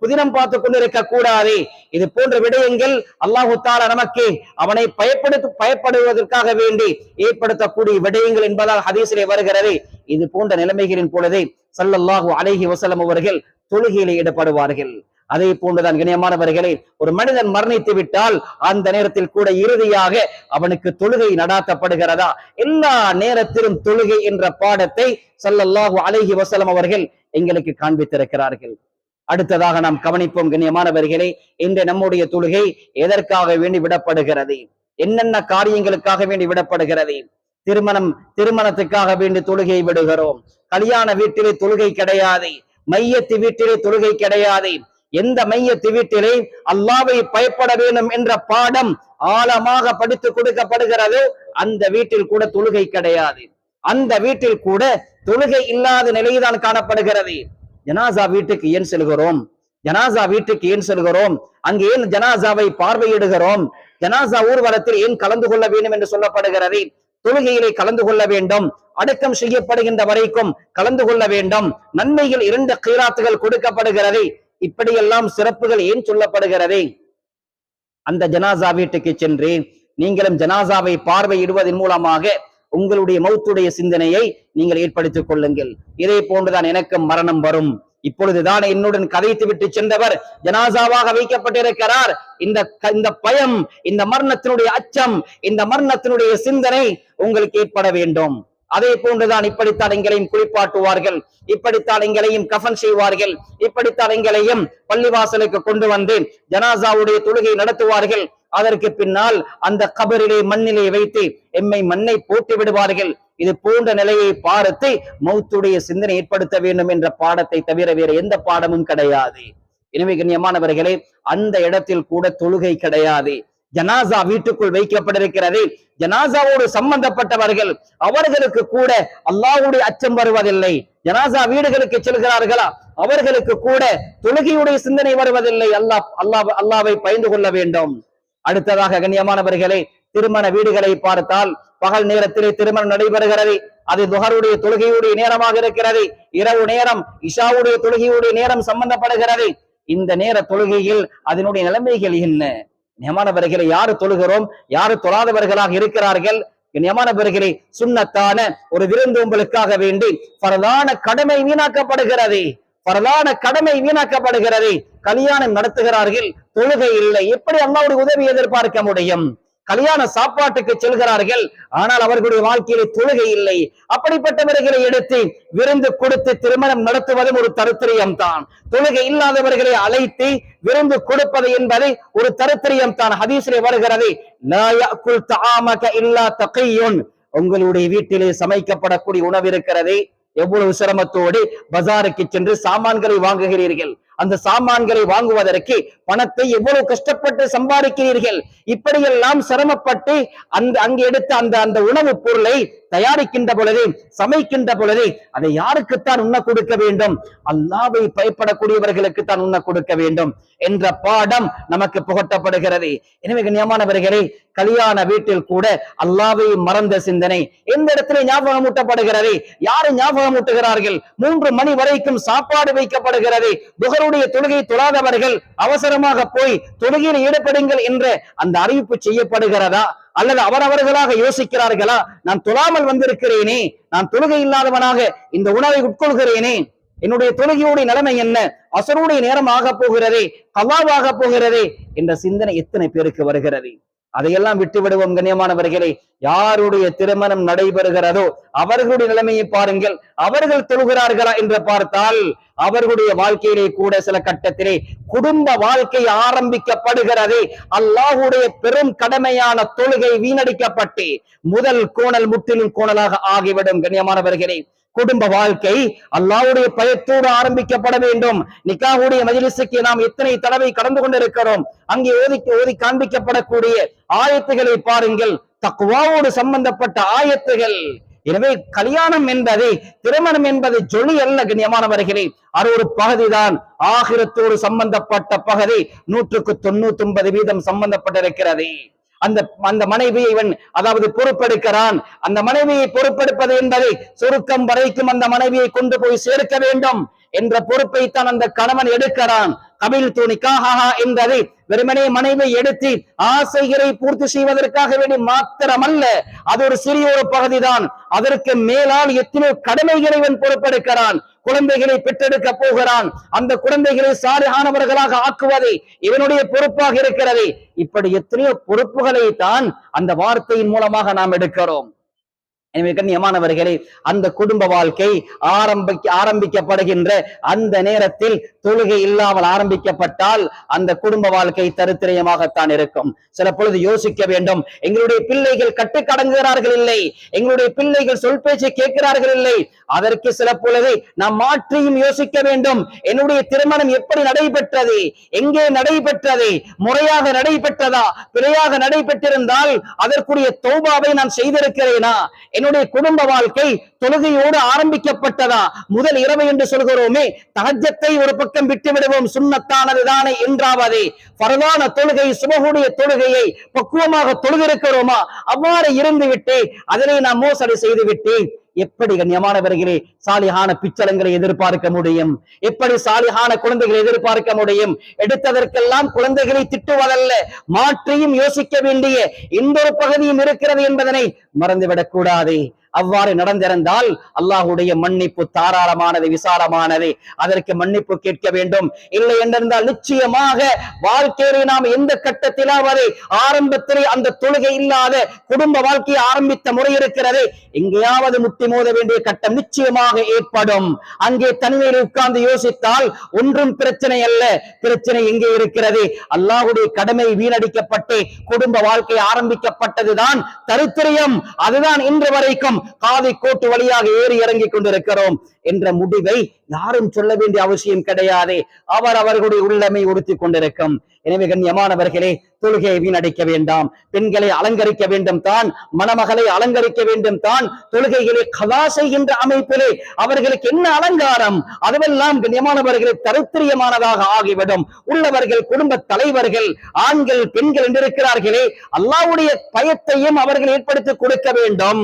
[SPEAKER 1] புதினம் பார்த்து கொண்டிருக்க கூடாது. இது போன்ற விடயங்கள் அல்லாஹு தஆலா நமக்கு அவனை பயப்படுவதற்காக வேண்டி ஏற்படுத்தக்கூடிய விடயங்கள் என்பதால் ஹதீஸிலே வருகிறது. இது போன்ற நிலைமைகளின் பொழுதே ஸல்லல்லாஹு அலைஹி வஸல்லம் அவர்கள் தொழுகையிலே ஈடுபடுவார்கள். அதே போன்றுதான் கண்ணியமானவர்களே, ஒரு மனிதன் மரணித்து விட்டால் அந்த நேரத்தில் கூட இறுதியாக அவனுக்கு தொழுகை நடாத்தப்படுகிறதா? எல்லா நேரத்திலும் தொழுகை என்ற பாடத்தை ஸல்லல்லாஹு அலைஹி வஸல்லம் அவர்கள் எங்களுக்கு காண்பித்திருக்கிறார்கள். அடுத்ததாக நாம் கவனிப்போம் கண்ணியமானவர்களே, இன்று நம்முடைய தொழுகை எதற்காக வேண்டி விடப்படுகிறது? என்னென்ன காரியங்களுக்காக வேண்டி விடப்படுகிறது? திருமணத்துக்காக வேண்டி தொழுகை விடுகிறோம். கல்யாண வீட்டிலே தொழுகை கிடையாது, மையத்து வீட்டிலே தொழுகை கிடையாது. எந்த மையத்து வீட்டிலே அல்லாஹ்வை பயப்பட வேண்டும் என்ற பாடம் ஆழமாக படித்து கொடுக்கப்படுகிறதோ அந்த வீட்டில் கூட தொழுகை கிடையாது. அந்த வீட்டில் கூட தொழுகை இல்லாத நிலைதான் காணப்படுகிறது. ஜனாசா வீட்டுக்கு ஏன் செல்கிறோம்? ஜனாசா வீட்டுக்கு ஏன் செல்கிறோம்? அங்கு ஏன் ஜனாசாவை பார்வையிடுகிறோம்? ஜனாசா ஊர்வலத்தில் ஏன் கலந்து கொள்ள வேண்டும் என்று சொல்லப்படுகிறது? தொழுகையிலே கலந்து கொள்ள வேண்டும், அடக்கம் செய்யப்படுகின்ற வரைக்கும் கலந்து கொள்ள வேண்டும், நன்மைகள் 2 கீராத்துகள் கொடுக்கப்படுகிறது. இப்படியெல்லாம் சிறப்புகள் ஏன் சொல்லப்படுகிறது? அந்த ஜனாசா வீட்டுக்கு சென்று நீங்களும் ஜனாசாவை பார்வையிடுவதன் மூலமாக உங்களுடைய மௌத்துடைய சிந்தனையை நீங்கள் ஏற்படுத்திக் கொள்ளுங்கள். இதே போன்றுதான் எனக்கும் மரணம் வரும். இப்பொழுதுதான் என்னுடன் கதைத்து விட்டு சென்றவர் ஜனாசாவாக வைக்கப்பட்டிருக்கிறார். இந்த பயம், இந்த மரணத்தினுடைய அச்சம், இந்த மரணத்தினுடைய சிந்தனை உங்களுக்கு ஏற்பட வேண்டும். அதே போன்றுதான் இப்படித்தான் எங்களையும் குளிப்பாட்டுவார்கள், இப்படித்தான் எங்களையும் கஃன் செய்வார்கள், இப்படித்தான் எங்களையும் பள்ளிவாசலுக்கு கொண்டு வந்து ஜனாசாவுடைய தொழுகை நடத்துவார்கள். அதற்கு பின்னால் அந்த கபரிலே மண்ணிலே வைத்து எம்மை மண்ணை போட்டு விடுவார்கள். இது போன்ற நிலையை பார்த்து மௌத்துடைய சிந்தனை ஏற்படுத்த வேண்டும் என்ற பாடத்தை தவிர வேற எந்த பாடமும் கிடையாது. எனவே கண்ணியமானவர்களே, அந்த இடத்தில் கூட தொழுகை கிடையாது. ஜனாசா வீட்டுக்குள் வைக்கப்பட்டிருக்கிறது. ஜனாசாவோடு சம்பந்தப்பட்டவர்கள் அவர்களுக்கு கூட அல்லாஹ்வுடைய அச்சம் வருவதில்லை. ஜனாசா வீடுகளுக்கு செல்கிறார்களா, அவர்களுக்கு கூட தொழுகையுடைய சிந்தனை வருவதில்லை. அல்லாஹ்வை பயந்து கொள்ள வேண்டும். அடுத்ததாக கண்ணியமானவர்களே, திருமண வீடுகளை பார்த்தால் பகல் நேரத்திலே திருமணம் நடைபெறுகிறது. அது துஹருடைய தொழுகையுடைய நேரமாக இருக்கிறது. இரவு நேரம் இஷாவுடைய தொழுகையுடைய நேரம் சம்பந்தப்படுகிறது. இந்த நேர தொழுகையில் அதனுடைய நிலைமைகள் என்ன? கண்ணியமானவர்களை, யாரு தொழுகிறோம், யாரு தொழாதவர்களாக இருக்கிறார்கள்? கண்ணியமானவர்களே, சுன்னத்தான ஒரு விருந்தோம்பலுக்காக வேண்டி பரதான கடமை வீணாக்கப்படுகிறது. பரதான கடமை வீணாக்கப்படுகிறது. கல்யாணம் நடத்துகிறார்கள், தொழுகை இல்லை. எப்படி அல்லாஹ்வுடைய உதவி எதிர்பார்க்க முடியும்? கல்யாண சாப்பாட்டுக்கு செல்கிறார்கள், ஆனால் அவர்களுடைய வாழ்க்கையிலே தொழுகை இல்லை. அப்படிப்பட்டவர்களை எடுத்து விருந்து கொடுத்து திருமணம் நடத்துவதும் ஒரு தருத்திரியம் தான். தொழுகை இல்லாதவர்களை அழைத்து விருந்து கொடுப்பது என்பது ஒரு தருத்திரியம் தான். ஹதீஸிலே வருகிறது, லா யஅகுல் தஆமக இல்லா தகிய்யுன். உங்களுடைய வீட்டிலே சமைக்கப்படக்கூடிய உணவு இருக்கிறது, எவ்வளவு சிரமத்தோடு பஜாருக்கு சென்று சாமான்களை வாங்குகிறீர்கள். அந்த சாமான்களை வாங்குவதற்கு பணத்தை எவ்வளவு கஷ்டப்பட்டு சம்பாதிக்கிறீர்கள். இப்படியெல்லாம் சிரமப்பட்டு அங்கு எடுத்த அந்த உணவுப் பொருளை தயாரிக்கின்ற பொழுது, சமைக்கின்ற பொழுது அதை யாருக்குத்தான் உண்ண கொடுக்க வேண்டும்? அல்லாஹ்வை பயப்படக்கூடியவர்களுக்கு தான் உண்ண கொடுக்க வேண்டும் என்ற பாடம் நமக்கு புகட்டப்படுகிறது. எனவே கண்ணியமானவர்களே, கல்யாண வீட்டில் கூட அல்லாஹ்வை மறந்த சிந்தனை எந்த இடத்துல ஞாபகம் ஊட்டப்படுகிறது? யாரு ஞாபகம் ஊட்டுகிறார்கள்? 3 மணி வரைக்கும் சாப்பாடு வைக்கப்படுகிறது. துஹருடைய தொழுகை தொழாதவர்கள் அவசரமாக போய் தொழுகையில் ஈடுபடுங்கள் என்ற அந்த அறிவிப்பு செய்யப்படுகிறதா? அல்லது அவரவர்களாக யோசிக்கிறார்களா? நான் தொழாமல் வந்திருக்கிறேனே, நான் தொழுகை இல்லாதவனாக இந்த உணவை உட்கொள்கிறேனே, என்னுடைய தொழுகையுடைய நிலைமை என்ன? அசருடைய நேரம் ஆக போகிறதே, கலாவாக போகிறதே என்ற சிந்தனை எத்தனை பேருக்கு வருகிறது? அதையெல்லாம் விட்டு விடுவோம் கண்ணியமானவர்களே. யாருடைய திருமணம் நடைபெறுகிறதோ அவர்களுடைய நிலைமையை பாருங்கள். அவர்கள் தொழுகிறார்களா என்று பார்த்தால் அவர்களுடைய வாழ்க்கையிலே கூட சில கட்டத்திலே குடும்ப வாழ்க்கை ஆரம்பிக்கப்படுகிறது. அல்லாஹ்வுடைய பெரும் கடமையான தொழுகை வீணடிக்கப்பட்டு முதல் கோணல் முற்றிலும் கோணலாக ஆகிவிடும். கண்ணியமானவர்களே, குடும்ப வாழ்க்கை அல்லாஹ்வுடைய பயத்தோடு ஆரம்பிக்கப்பட வேண்டும். நிக்காஹுடைய மஜ்லிஸுக்கு நாம் எத்தனை தடவை கடந்து கொண்டிருக்கிறோம். அங்கே ஓதி காண்பிக்கப்படக்கூடிய ஆயத்துகளை பாருங்கள், தக்வாவோடு சம்பந்தப்பட்ட ஆயத்துகள். எனவே கல்யாணம் என்பது, திருமணம் என்பது ஜொலி அல்ல கண்ணியமானவர்களே, அது ஒரு பகுதிதான். ஆகிரத்தோடு சம்பந்தப்பட்ட பகுதி 199% சம்பந்தப்பட்டிருக்கிறது. அந்த மனைவியை இவன் அதாவது பொறுப்பெடுக்கிறான். அந்த மனைவியை பொறுப்பெடுப்பது என்பதை சுருக்கம் வரைக்கும் அந்த மனைவியை கொண்டு போய் சேர்க்க வேண்டும் என்ற பொறுப்பை தான் அந்த கணவன் எடுக்கிறான். கபில் துணிக்காக என்பதை வெறுமனே மனைவியை எடுத்து ஆசைகளை பூர்த்தி செய்வதற்காக வேண்டி மாத்திரமல்ல, அது ஒரு சிறிய ஒரு பகுதிதான். அதற்கு மேலால் எத்தனையோ கடமைகளை இவன் பொறுப்பெடுக்கிறான். குழந்தைகளை பெற்றெடுக்க போகிறான். அந்த குழந்தைகளை சாலிஹானவர்களாக ஆக்குவது இவனுடைய பொறுப்பாக இருக்கிறது. இப்படி எத்தனையோ பொறுப்புகளை தான் அந்த வார்த்தையின் மூலமாக நாம் எடுக்கிறோம். எனவே கண்ணியமானவர்களே, அந்த குடும்ப வாழ்க்கை ஆரம்பிக்கப்படுகின்ற அந்த நேரத்தில் தொழுகை இல்லாமல் ஆரம்பிக்கப்பட்டால் அந்த குடும்ப வாழ்க்கை தரித்திரமாகத்தான் இருக்கும். சில பொழுது யோசிக்க வேண்டும், எங்களுடைய பிள்ளைகள் கட்டுக்கடங்குகிறார்கள் இல்லை, எங்களுடைய பிள்ளைகள் சொல் பேச்சை கேட்கிறார்கள் இல்லை. அதற்கு சில பொழுது நாம் மாற்றியும் யோசிக்க வேண்டும். என்னுடைய திருமணம் எப்படி நடைபெற்றது, எங்கே நடைபெற்றது, முறையாக நடைபெற்றதா, பிழையாக நடைபெற்றிருந்தால் அதற்குரிய தௌபாவை நான் செய்திருக்கிறேனா, என்னுடைய குடும்ப வாழ்க்கை தொழுகையோடு ஆரம்பிக்கப்பட்டதா, முதல் இரவு என்று சொல்கிறோமே, தஹஜ்ஜத்தை ஒரு பக்கம் விட்டு விடுவோம், சுன்னத்தானதுதானே என்றாவதே பரதான தொழுகை சுபகுடைய தொழுகையை பக்குவமாக தொழுதிருக்கிறோமா, அவ்வாறு இருந்து விட்டு அதனை நாம் மோசடி செய்து விட்டு எப்படி கண்ணியமானவர்களே சாலிஹான பிச்சலங்களை எதிர்பார்க்க முடியும், எப்படி சாலிஹான குழந்தைகளை எதிர்பார்க்க முடியும்? எடுத்ததற்கெல்லாம் குழந்தைகளை திட்டுவதல்ல, மாற்றியும் யோசிக்க வேண்டிய இன்னொரு பகுதியும் இருக்கிறது என்பதனை மறந்துவிடக் கூடாது. அவ்வாறு நடந்திருந்தால் அல்லாஹுடைய மன்னிப்பு தாராளமானது, விசாலமானது. அதற்கு மன்னிப்பு கேட்க வேண்டும். இல்லை என்றிருந்தால் நிச்சயமாக வாழ்க்கையை நாம் எந்த கட்டத்திலாவது ஆரம்பத்திலே அந்த தொழுகை இல்லாத குடும்ப வாழ்க்கையை ஆரம்பித்த முறை இருக்கிறது, எங்கேயாவது முட்டி மோத வேண்டிய கட்டம் நிச்சயமாக ஏற்படும். அங்கே தனிமையில் உட்கார்ந்து யோசித்தால் ஒன்றும் பிரச்சனை அல்ல. பிரச்சனை எங்கே இருக்கிறது? அல்லாஹுடைய கடமை வீணடிக்கப்பட்டு குடும்ப வாழ்க்கை ஆரம்பிக்கப்பட்டதுதான் தரித்திரியம். அதுதான் இன்று வரைக்கும் காதை கோட்டு வழியாக ஏறி இறங்கி கொண்டிருக்கிறோம் என்ற முடிவை யாரும் சொல்ல வேண்டிய அவசியம் கிடையாது. அவர்களுடைய உள்ளமை உறுத்தி கொண்டிருக்கும். எனவே கண்ணியமானவர்களே, தொழுகையை வீணடிக்க வேண்டாம். பெண்களை அலங்கரிக்க வேண்டும் தான், மணமகளை அலங்கரிக்க வேண்டும் தான். தொழுகைகளை கதா செய்கின்ற அமைப்பிலே அவர்களுக்கு என்ன அலங்காரம், அதுவெல்லாம் கண்ணியமானவர்களை தரித்திரியமானதாக ஆகிவிடும். உள்ளவர்கள் குடும்ப தலைவர்கள் ஆண்கள் பெண்கள் என்றிருக்கிறார்களே, அல்லாஹ்வுடைய பயத்தையும் அவர்கள் ஏற்படுத்தி கொடுக்க வேண்டும்.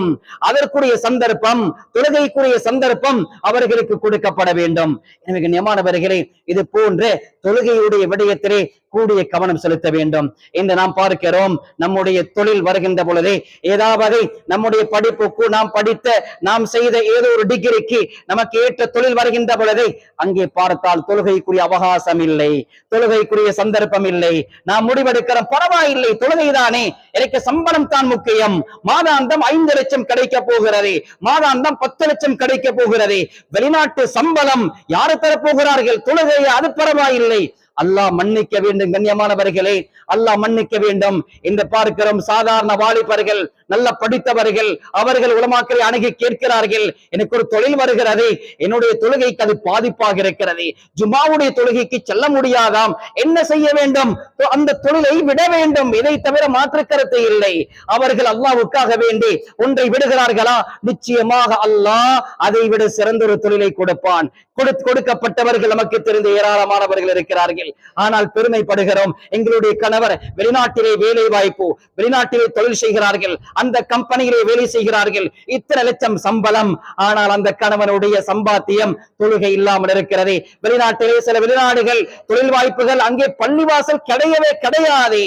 [SPEAKER 1] அதற்குரிய சந்தர்ப்பம், தொழுகைக்குரிய சந்தர்ப்பம் அவர்களுக்கு கொடுக்கப்பட வேண்டும். எனவே கண்ணியமானவர்களே, இது போன்ற தொழுகையுடைய விடயத்திலே கூடிய கவனம் செலுத்த வேண்டும் என்று நாம் பார்க்கிறோம். நம்முடைய தொழில் வருகின்ற பொழுதே, ஏதாவது நம்முடைய படிப்புக்கு நாம் படித்த நாம் செய்த ஏதோ ஒரு டிகிரிக்கு நமக்கு ஏற்ற தொழில் வருகின்ற பொழுதே அங்கே பார்த்தால் தொழுகைக்குரிய அவகாசம் இல்லை, தொழுகைக்குரிய சந்தர்ப்பம் இல்லை. நாம் முடிவெடுக்கிறோம், பரவாயில்லை தொழுகைதானே, எனக்கு சம்பளம் தான் முக்கியம், மாதாந்தம் 5 லட்சம் கிடைக்க போகிறது, மாதாந்தம் 10 லட்சம் கிடைக்க போகிறது, வெளிநாட்டு சம்பளம் யாரு தரப்போகிறார்கள், தொழுகை அது பரவாயில்லை. அல்லாஹ் மன்னிக்க வேண்டும் கண்ணியமானவர்களே, அல்லாஹ் மன்னிக்க வேண்டும். என்று பார்க்கிறோம் சாதாரண வாலிபர்கள், நல்ல படித்தவர்கள், அவர்கள் உலமாக்களை அணுகி கேட்கிறார்கள், எனக்கு ஒரு தொழில் வருகிறது, என்னுடைய தொழுகைக்கு அது பாதிப்பாக இருக்கிறது, ஜும்மாவுடைய தொழுகைக்கு செல்ல முடியாதாம், என்ன செய்ய வேண்டும்? அந்த தொழிலை விட வேண்டும், இதை தவிர மாற்று கருத்து இல்லை. அவர்கள் அல்லாஹ்வுக்காக வேண்டி ஒன்றை விடுகிறார்களா, நிச்சயமாக அல்லாஹ் அதை விட சிறந்த ஒரு தொழிலை கொடுப்பான். கொடுக்கப்பட்டவர்கள் நமக்கு தெரிந்த ஏராளமானவர்கள் இருக்கிறார்கள். ஆனால் பெருமைப்படுகிறோம், எங்களுடைய கணவர் வெளிநாட்டிலே வேலை வாய்ப்பு, வெளிநாட்டிலே தொழில் செய்கிறார்கள், அந்த கம்பெனியிலே வேலை செய்கிறார்கள், இத்தனை லட்சம் சம்பளம். ஆனால் அந்த கணவனுடைய சம்பாத்தியம் தொழுகை இல்லாமல் இருக்கிறது. வெளிநாட்டிலே சில வெளிநாடுகள் தொழில் வாய்ப்புகள், அங்கே பள்ளிவாசல் கிடையவே கிடையாது.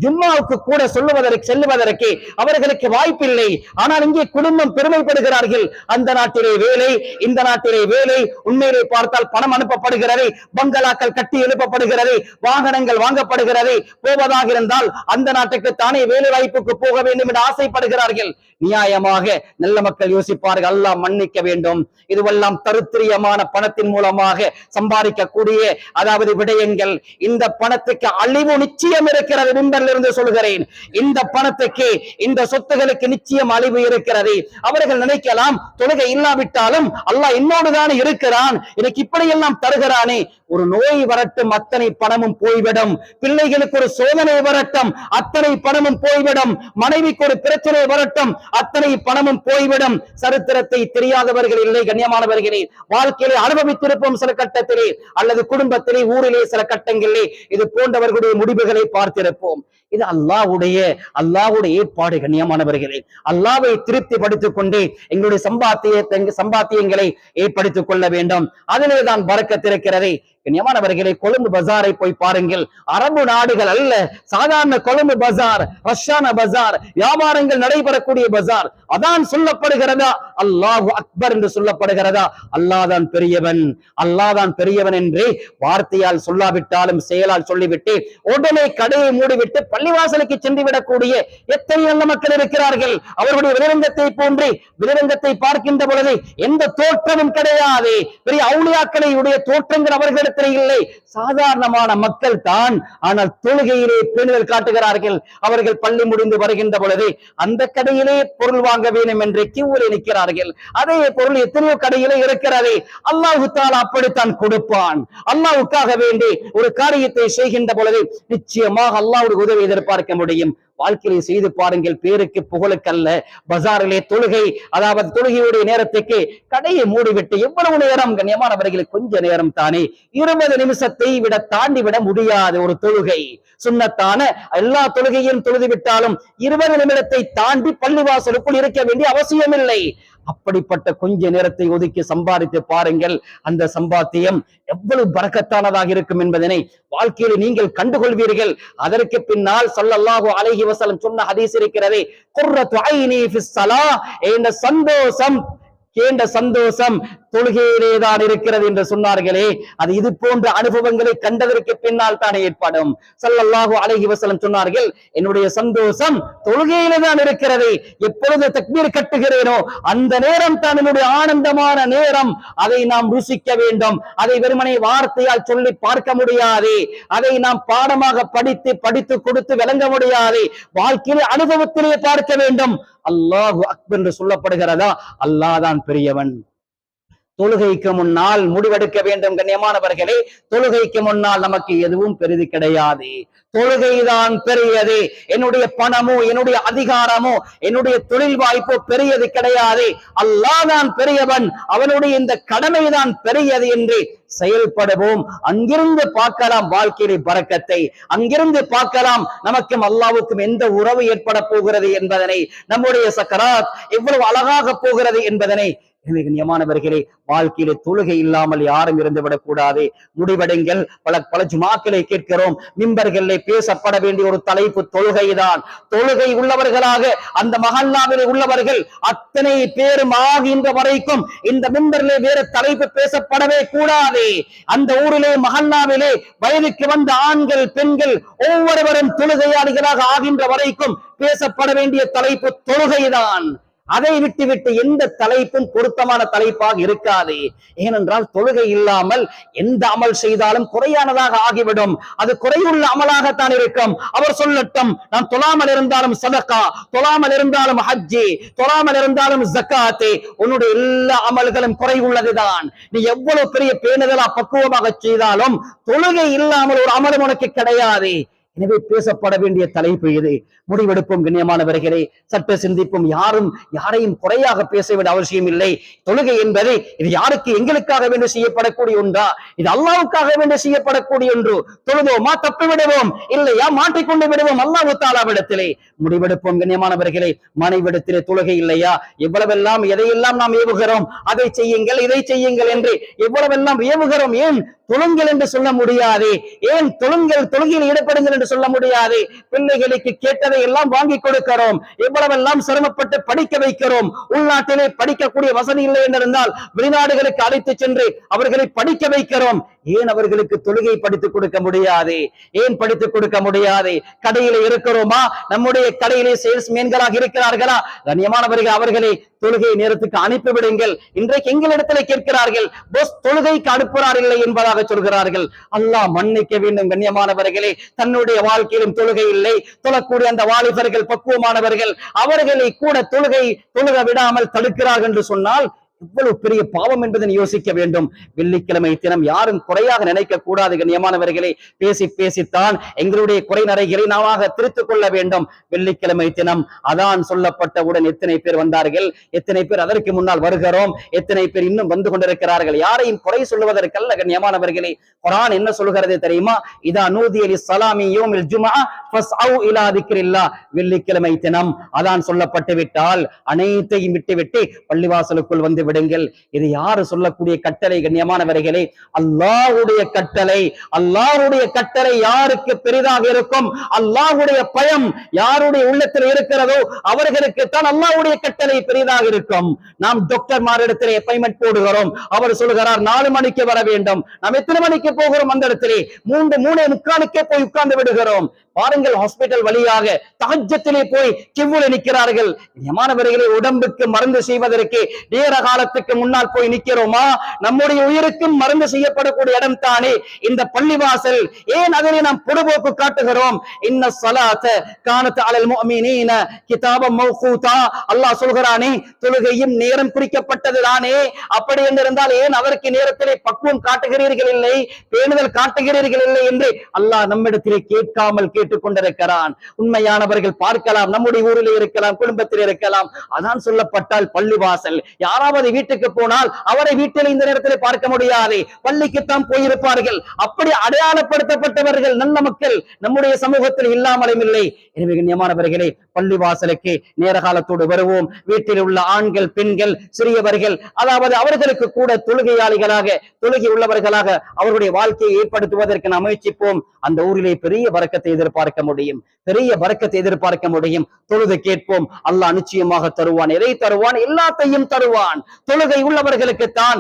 [SPEAKER 1] ஜும்மாவுக்கு கூட செல்லுவதற்கு அவர்களுக்கு வாய்ப்பில்லை. ஆனால் இங்கே குடும்பம் பெருமைப்படுகிறார்கள், அந்த நாட்டிலே வேலை, இந்த நாட்டிலே வேலை. உண்மையிலே பார்த்தால் பணம் அனுப்பப்படுகிறது, பங்களாக்கள் கட்டி எழுப்பப்படுகிறது, வாகனங்கள் வாங்கப்படுகிறது. போவதாக இருந்தால் அந்த நாட்டுக்கு தானே வேலை வாய்ப்புக்கு போக வேண்டும் என்று ஆசைப்படுகிறார்கள். நியாயமாக நல்ல மக்கள் யோசிப்பார்கள், அல்லாஹ் மன்னிக்க வேண்டும். இதுவெல்லாம் தரித்திரியமான பணத்தின் மூலமாக சம்பாதிக்கக்கூடிய அதாவது விடயங்கள். இந்த பணத்துக்கு அழிவு நிச்சயம் இருக்கிறது. இருந்து சொல்கிறேன், இந்த பணத்துக்கு இந்த சொத்துகளுக்கு நிச்சயம் அழிவு இருக்கிறது. அவர்கள் நினைக்கலாம், தொழுகை இல்லாவிட்டாலும் அல்லாஹ் என்னோடு தானே இருக்கிறான், எனக்கு இப்படியெல்லாம் தருகிறானே. ஒரு நோய் வரட்டும், அத்தனை பணமும் போய்விடும். பிள்ளைகளுக்கு ஒரு சோதனை வரட்டும், அத்தனை பணமும் போய்விடும். மனைவிக்கு ஒரு பிரச்சனை வரட்டும், அத்தனை பணமும் போய்விடும். சரித்திரத்தை தெரியாதவர்கள் இல்லை கண்ணியமானவர்களே. வாழ்க்கையிலே அனுபவித்திருப்போம் சில கட்டத்திலே, அல்லது குடும்பத்திலே, ஊரிலே சில கட்டங்களிலே இது போன்றவர்களுடைய முடிவுகளை பார்த்திருப்போம். இது அல்லாஹ்வுடைய ஏற்பாடு கண்ணியமானவர்களே. அல்லாஹ்வை திருப்திப்படுத்திக் கொண்டு எங்களுடைய சம்பாத்தியங்களை ஏற்படுத்திக் கொள்ள வேண்டும். அதிலே தான் பரக்கத் இருக்கிறது. கண்ணியமானவர்களே, கொழும்பு பஜாரை போய் பாருங்கள். அரபு நாடுகள் அல்ல, சாதாரண கொழும்பு பஜார், ரஷ்யான பஜார், வியாபாரங்கள் நடைபெறக்கூடிய பஜார். அதான் சொல்லப்படுகிறதா அல்லாஹு அக்பர் என்று சொல்லப்படுகிறதா? அல்லாஹ்தான் பெரியவன், அல்லாஹ்தான் பெரியவன் என்று வார்த்தையால் சொல்லாவிட்டாலும் செயலால் சொல்லிவிட்டு உடனே கடையை மூடிவிட்டு பள்ளிவாசலுக்கு சென்று விடக்கூடிய எத்தனை நல்ல மக்கள் இருக்கிறார்கள். அவர்களுடைய வெளிரங்கத்தை போன்று வெளிரங்கத்தை பார்க்கின்ற பொழுது எந்த தோற்றமும் கிடையாது. பெரிய அவுலியாக்களை உடைய தோற்றங்கள் அவர்களிடத்தில் இல்லை, சாதாரணமான மக்கள் தான். ஆனால் தொழுகையிலே பேணுதல் காட்டுகிறார்கள். அவர்கள் பள்ளி முடிந்து வருகின்ற பொழுது அந்த கடையிலே பொருள் வாங்க வேண்டும் என்று கியூவில் நிற்கிறார்கள். அதே பொருள் எத்தனையோ கடையிலே இருக்கிறது. அல்லாஹ் தஆலா அப்படித்தான் கொடுப்பான். அல்லாஹ்வுக்காக வேண்டி ஒரு காரியத்தை செய்கின்ற பொழுது நிச்சயமாக அல்லாஹ்வுடைய உதவி எதிர்பார்க்க முடியும். வாழ்க்கையை செய்து பாருங்கள், பேருக்கு புகழுக்கல்ல. பஜாரிலே தொழுகை, அதாவது தொழுகையுடைய நேரத்துக்கு கடையை மூடிவிட்டு எவ்வளவு நேரம் கண்ணியமானவர்களுக்கு? கொஞ்ச நேரம் தானே, 20 நிமிஷத்தை விட தாண்டி விட முடியாது. ஒரு தொழுகை சுன்னத்தான எல்லா தொழுகையும் தொழுது விட்டாலும் 20 நிமிடத்தை தாண்டி பள்ளிவாசலுக்குள் இருக்க வேண்டிய அவசியம் இல்லை. அப்படிப்பட்ட கொஞ்ச நேரத்தை ஒதுக்கி சம்பாதித்து பாருங்கள். அந்த சம்பாத்தியம் எவ்வளவு பரக்கத்தானதாக இருக்கும் என்பதனை வாழ்க்கையில் நீங்கள் கண்டுகொள்வீர்கள். அதற்கு பின்னால் ஸல்லல்லாஹு அலைஹி வஸல்லம் சொன்ன ஹதீஸ் இருக்கிறதே, குர்ரத்து ஐனி ஃபிஸ் ஸலாஹ், என்ற சந்தோஷம் தொழுகையிலேதான் இருக்கிறது என்று சொன்னார்களே, அது இது போன்ற அனுபவங்களை கண்டதற்கு பின்னால் தானே ஏற்படும். ஸல்லல்லாஹு அலைஹி வஸல்லம் சொன்னார்கள், என்னுடைய சந்தோஷம் தொழுகையிலே தான் இருக்கிறது. எப்பொழுது தக்பீர் கட்டுகிறேனோ அந்த நேரம் தான் என்னுடைய ஆனந்தமான நேரம். அதை நாம் ருசிக்க வேண்டும். அதை வெறுமனே வார்த்தையால் சொல்லி பார்க்க முடியாது. அதை நாம் பாடமாக படித்து கொடுத்து விளங்க முடியாது. வாழ்க்கையிலே அனுபவத்திலே பார்க்க வேண்டும். அல்லாஹு அக்பர் என்று சொல்லப்படுகிறதா? அல்லாஹ் தான் பெரியவன். தொழுகைக்கு முன்னால் முடிவெடுக்க வேண்டும் கண்ணியமானவர்களே. தொழுகைக்கு முன்னால் நமக்கு எதுவும் பெரிது கிடையாது. தொழுகைதான் பெரியது. என்னுடைய பணமோ, என்னுடைய அதிகாரமோ, என்னுடைய தொழில் வாய்ப்போ பெரியது கிடையாது. அல்லாஹ் தான் பெரியவன். அவனுடைய இந்த கடமைதான் பெரியது என்று செயல்படுவோம். அங்கிருந்து பார்க்கலாம் வாழ்க்கையிலே பரக்கத்தை. அங்கிருந்து பார்க்கலாம் நமக்கும் அல்லாஹ்வுக்கும் எந்த உறவு ஏற்பட போகிறது என்பதனை, நம்முடைய சக்கராத் எவ்வளவு அழகாக போகிறது என்பதனை. கண்ணியமானவர்களே, வாழ்க்கையிலே தொழுகை இல்லாமல் யாரும் இருந்து விடக்கூடாது. முடிவெடுங்கள். பல ஜுமாக்களை கேட்கிறோம், மிம்பர்களிலே பேசப்பட வேண்டிய ஒரு தலைப்பு தொழுகைதான். தொழுகை உள்ளவர்களாக அந்த மஹல்லாவிலே உள்ளவர்கள் அத்தனை பேரும் ஆகின்ற வரைக்கும் இந்த மிம்பரிலே வேறு தலைப்பு பேசப்படவே கூடாது. அந்த ஊரிலே மஹல்லாவிலே வயதுக்கு வந்த ஆண்கள் பெண்கள் ஒவ்வொருவரும் தொழுகையாளிகளாக ஆகின்ற வரைக்கும் பேசப்பட வேண்டிய தலைப்பு தொழுகைதான். அதை விட்டுவிட்டு எந்த தலைப்பும் பொருத்தமான தலைப்பாக இருக்காது. ஏனென்றால் தொழுகை இல்லாமல் எந்த அமல் செய்தாலும் குறையானதாக ஆகிவிடும். அது குறையுள்ள அமலாகத்தான் இருக்கும். அவர் சொல்லட்டும், நான் தொழாமல் இருந்தாலும் சதகா, தொழாமல் இருந்தாலும் ஹஜ்ஜி, தொழாமல் இருந்தாலும் ஜக்காத்து, உன்னுடைய எல்லா அமல்களும் குறைவுள்ளதுதான். நீ எவ்வளவு பெரிய பேணுதலா பக்குவமாக செய்தாலும் தொழுகை இல்லாமல் ஒரு அமலும் உனக்கு கிடையாது. எனவே பேசப்பட வேண்டிய தலைப்பு இது. முடிவெடுப்போம் கண்ணியமானவர்களே, சற்று சிந்திப்போம். யாரையும் குறையாக பேச வேண்டிய அவசியம் இல்லை. தொழுகை என்பது இது யாருக்கு எங்களுக்காக வேண்டி செய்யப்படக்கூடிய ஒன்றா? இது அல்லாஹ்வுக்காக வேண்டி செய்யப்படக்கூடிய ஒன்று. தொழுவோமா தப்பி விடுவோம், இல்லையா மாற்றிக்கொண்டு விடுவோம் அல்லாஹ் தஆலாவிடத்திலே. முடிவெடுப்போம் கண்ணியமானவர்களே. மனைவிடத்திலே தொழுகை இல்லையா? எவ்வளவெல்லாம் எதையெல்லாம் நாம் ஏவுகிறோம், அதை செய்யுங்கள் இதை செய்யுங்கள் என்று எவ்வளவெல்லாம் ஏவுகிறோம். ஏன் தொழுங்கள் என்று சொல்ல முடியாது? ஏன் தொழுகையில் ஈடுபடுங்கள் என்று சொல்ல முடியாது? பிள்ளைகளுக்கு கேட்டதை எல்லாம் வாங்கி கொடுக்கிறோம், எவ்வளவெல்லாம் சிரமப்பட்டு படிக்க வைக்கிறோம். உள்நாட்டிலே படிக்கக்கூடிய வசதி இல்லை என்றிருந்தால் வெளிநாடுகளுக்கு அழைத்து சென்று அவர்களை படிக்க வைக்கிறோம். ஏன் அவர்களுக்கு தொழுகை படித்துக் கொடுக்க முடியாது? ஏன் படித்துக் கொடுக்க முடியாது? கடையில இருக்கிறோமா? நம்முடைய கடையிலே சேல்ஸ்மேன்களாக இருக்கிறார்களா? கண்ணியமானவர்கள், அவர்களை தொழுகை நேரத்துக்கு அனுப்பிவிடுங்கள். இன்றைக்கு எங்களிடத்துல கேட்கிறார்கள், போஸ் தொழுகைக்கு அனுப்புறார் இல்லை என்பதாக சொல்கிறார்கள். அல்லாஹ் மன்னிக்க வேண்டும் கண்ணியமானவர்களே. தன்னுடைய வாழ்க்கையிலும் தொழுகை இல்லை. தொழக்கூடிய அந்த வாலிபர்கள் பக்குவமானவர்கள், அவர்களை கூட தொழுக விடாமல் தடுக்கிறார்கள் என்று சொன்னால் இவ்வளவு பெரிய பாவம் என்பதை யோசிக்க வேண்டும். வெள்ளிக்கிழமை தினம் யாரும் குறையாக நினைக்க கூடாது கண்ணியமானவர்களே. பேசித்தான் எங்களுடைய குறை நிறைகளை நாம திருத்திக் கொள்ள வேண்டும். வெள்ளிக்கிழமை தினம் அதான் சொல்லப்பட்டவுடன் எத்தனை பேர் வந்தார்கள், எத்தனை பேர் அதற்கு முன்னால் வருகிறோம், எத்தனை பேர் இன்னும் வந்து கொண்டிருக்கிறார்கள். யாரையும் குறை சொல்லுவதற்கல்ல கண்ணியமானவர்களே. குர்ஆன் என்ன சொல்கிறது தெரியுமா? இதா நூதிய லிஸ்ஸலாமி யௌமில் ஜும்ஆ ஃபஸ்அவு இலா திக்ரில்லாஹ். வெள்ளிக்கிழமை தினம் அதான் சொல்லப்பட்டு விட்டால் அனைத்தையும் விட்டுவிட்டு பள்ளிவாசலுக்குள் வந்து விடுங்கள். இது யாரு சொல்லக்கூடிய கட்டளை கண்ணியமானவர்களே? அல்லாஹ்வுடைய கட்டளை. அல்லாஹ்வுடைய கட்டளை யாருக்கு பெரிதாக இருக்கும்? அல்லாஹ்வுடைய பயம் யாருடைய உள்ளத்தில் இருக்கிறதோ அவர்களுக்கு தான் அல்லாஹ்வுடைய கட்டளை பெரிதாக இருக்கும். நாம் டாக்டர் மாரிடத்திலே அப்பாயின்மெண்ட் போடுகிறோம், அவர் சொல்கிறார் 4 மணிக்கு வர வேண்டும். நாம் எத்தனை மணிக்கு போகிறோம்? அந்த இடத்திலே 3:45 போய் உட்கார்ந்து விடுகிறோம். பாருங்கள், ஹாஸ்பிட்டல் வழியாக தஹஜ்ஜத்திலே போய் கிவ்வுல நிற்கிறார்கள். யமானவர்களே, உடம்புக்கு மருந்து செய்வதற்கு நேர காலத்துக்கு முன்னால் போய் நிற்கிறோமா? நம்முடைய உயிருக்கும் மருந்து செய்யப்படக்கூடிய இடம் தானே இந்த பள்ளிவாசல். ஏன் அதிலே நாம் பொடுபோக்கு காட்டுகிறோம்? இன்ன ஸலாத கானத் அலல் முஃமினீன கிதாபம் மௌகூதா. அல்லாஹ் சொல்கிறானே, தொழுகையும் நேரம் குறிக்கப்பட்டது தானே. அப்படி என்றிருந்தால் ஏன் அதற்கு நேரத்திலே பக்குவம் காட்டுகிறீர்கள் இல்லை, பேணுதல் காட்டுகிறீர்கள் இல்லை என்று அல்லாஹ் நம்மிடத்திலே கேட்காமல் கேட்டுக் கொண்டிருக்கிறான். உண்மையானவர்கள் பார்க்கலாம், நம்முடைய ஊரில் இருக்கலாம், குடும்பத்தில் இருக்கலாம். அதான் சொல்லப்பட்டால் பள்ளிவாசல். யாராவது வீட்டுக்கு போனால் அவரை வீட்டில் இந்த நேரத்தில் பார்க்க முடியாது, பள்ளிக்குத்தான் போயிருப்பார்கள். அப்படி அடையாளப்படுத்தப்பட்டவர்கள் நல்ல மக்கள் நம்முடைய சமூகத்தில் இல்லாமலும் இல்லை. எனவே கண்ணியமானவர்களே, பள்ளிவாசலுக்கு நேர காலத்தோடு வருவோம். வீட்டில் உள்ள ஆண்கள், பெண்கள், சிறியவர்கள், அதாவது அவர்களுக்கு கூட தொழுகையாளிகளாக, தொழுகை உள்ளவர்களாக அவர்களுடைய வாழ்க்கையை ஏற்படுத்துவதற்கு நாம் முயற்சிப்போம். அந்த ஊரிலே பெரிய பரக்கத்தை எதிர்பார்க்க முடியும், பெரிய பரக்கத்தை எதிர்பார்க்க முடியும். தொழுது கேட்போம், அல்லாஹ் நிச்சயமாக தருவான். எதை தருவான்? எல்லாத்தையும் தருவான். தொழுகை உள்ளவர்களுக்கு தான்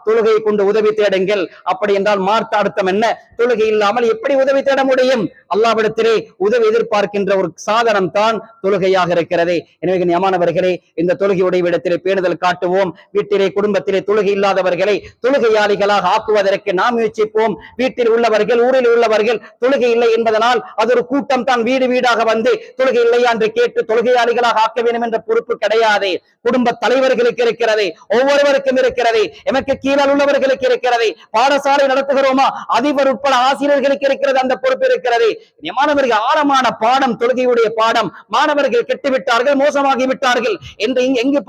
[SPEAKER 1] தொழுகை கொண்டு உதவி தேடுங்கள். அப்படி என்றால் மார்த்த அர்த்தம் என்ன? தொழுகை இல்லாமல் எப்படி உதவி தேட முடியும்? அல்லாஹ்விடத்திலே உதவி எதிர்பார்க்கின்ற ஒரு சாதனம் தான் தொழுகையாக இருக்கிறது. எனவே கண்ணியமானவர்களே, இந்த தொழுகையுடைய இடத்திலே பேணுதல் காட்டுவோம். வீட்டிலே, குடும்பத்திலே தொழுகை இல்லாதவர்களை தொழுகையாளிகளாக ஆக்குவதற்கு நாம் முயற்சிப்போம். வீட்டில் உள்ளவர்கள், ஊரில் உள்ளவர்கள் தொழுகை இல்லை என்பதனால் அது ஒரு கூட்டம் தான் வீடு வீடாக வந்து தொழுகை இல்லையா என்று கேட்டு தொழுகையாளிகளாக ஆக்க வேண்டும் என்ற பொறுப்பு கிடையாது. குடும்ப தலைவர்களுக்கு இருக்கிறது, ஒவ்வொருவருக்கும் இருக்கிறது, எமக்கு கீழே உள்ளவர்களுக்கு இருக்கிறது. பாடசாலை நடத்துகிறோமா, அதிபர் உட்பட ஆசிரியர்களுக்கு இருக்கிறது, அந்த பொறுப்பு இருக்கிறது. மாணவர்கள் ஆழமான பாடம், தொழுகையுடைய பாடம். மாணவர்கள் கெட்டுவிட்டார்கள், மோசமாகி விட்டார்கள் என்று எங்கு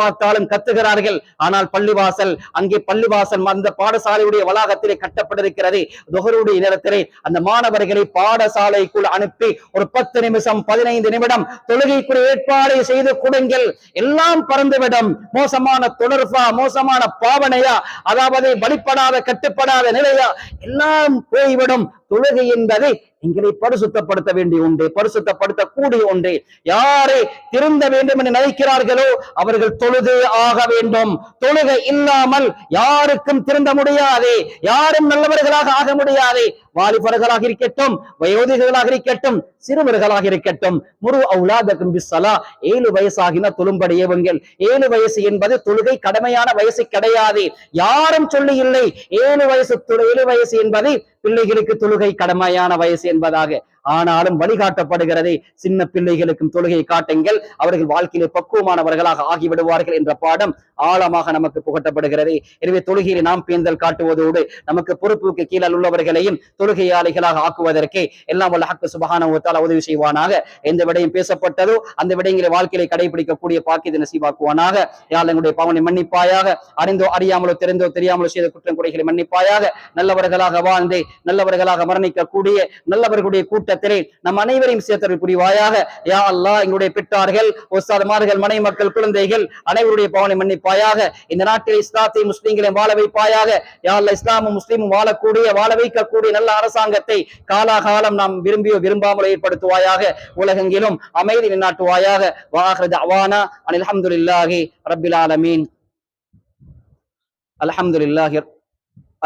[SPEAKER 1] பார்த்தாலும் கத்துகிறார்கள். ஆனால் பள்ளிவாசல், அங்கே பள்ளிவாசல் அந்த பாடசாலையுடைய வளாகத்திலே கட்டப்பட்டிருக்கிறது. துஹருடைய நேரத்திலே அந்த மாணவர்களை பாடசாலைக்குள் அனுப்பி ஒரு 10 நிமிஷம் 15 நிமிடம் தொழுகைக்குரிய ஏற்பாடு செய்து கொடுங்கள். எல்லாம் பறந்துவிடும். மோசமான தொடர்பா, மோசமான பாவனையா, அதாவது வழிபடாத கட்டுப்படாத நிலையா, எல்லாம் போய்விடும். தொழுகை என்பது எங்களை பரிசுத்தப்படுத்த வேண்டிய ஒன்று, பரிசுத்தப்படுத்தக்கூடிய ஒன்று. யாரை திருந்த வேண்டும் என்று நினைக்கிறார்களோ அவர்கள் தொழுது ஆக வேண்டும். தொழுகை இல்லாமல் யாருக்கும் திருந்த முடியாது, யாரும் நல்லவர்களாக ஆக முடியாது. வாலிபர்களாக இருக்கட்டும், வயோதிகர்களாக இருக்கட்டும், சிறுவர்களாக இருக்கட்டும், முரு அவுலாதக்கும் பிஸ்ஸலா, 7 வயசாகின தொழும்படி ஏவுங்கள். 7 வயசு என்பது தொழுகை கடமையான வயசு கிடையாது. யாரும் சொல்லி இல்லை 7 வயசு என்பது பிள்ளைகளுக்கு தொழுகை கடமையான வயசு என்பதாக. ஆனாலும் வழிகாட்டப்படுகிறது, சின்ன பிள்ளைகளுக்கும் தொழுகை காட்டுங்கள், அவர்கள் வாழ்க்கையிலே பக்குவமானவர்களாக ஆகிவிடுவார்கள் என்ற பாடம் ஆழமாக நமக்கு புகட்டப்படுகிறது. எனவே தொழுகையை நாம் பேந்தல் காட்டுவதோடு நமக்கு பொறுப்புக்கு கீழே உள்ளவர்களையும் தொழுகையாளிகளாக ஆக்குவதற்கு எல்லாம் வல்ல ஹக் சுப்ஹானஹு வ தஆலா உதவி செய்வானாக. எந்த விடயம் பேசப்பட்டதோ அந்த விடயங்களை வாழ்க்கையிலே கடைபிடிக்கக்கூடிய பாக்கியத்தை நசீபாக்குவானாக. யா அல்லாஹ், எங்களுடைய பாவனை மன்னிப்பாயாக. அறிந்தோ அறியாமலோ, தெரிந்தோ தெரியாமலோ செய்த குற்றம் குறைகளை மன்னிப்பாயாக. நல்லவர்களாக வாழ்ந்து நல்லவர்களாக மரணிக்கக்கூடிய நல்லவர்களுடைய கூட்டத்திலே நம் அனைவரையும் சேர்த்தல் புரிவாயாக. யா அல்லாஹ், எங்களுடைய பெற்றார்கள், உஸ்தாதுமார்கள், மனை மக்கள், குழந்தைகள் அனைவருடைய பாவனை மன்னிப்பாயாக. இந்த நாட்டில் இஸ்லாத்தை முஸ்லிம்களை வாழ வைப்பாயாக. யா அல்லாஹ், இஸ்லாமும் முஸ்லிமும் வாழ வைக்கக்கூடிய நல்ல அரசாங்கத்தை காலாகாலம் நாம் விரும்பியோ விரும்பாமலோ ஏற்படுத்துவாயாக. உலகெங்கிலும் அமைதி நிலைநாட்டுவாயாக. வாஹிரு தஅவானா அனில் ஹம்துலில்லாஹி ரப்பில் ஆலமீன்.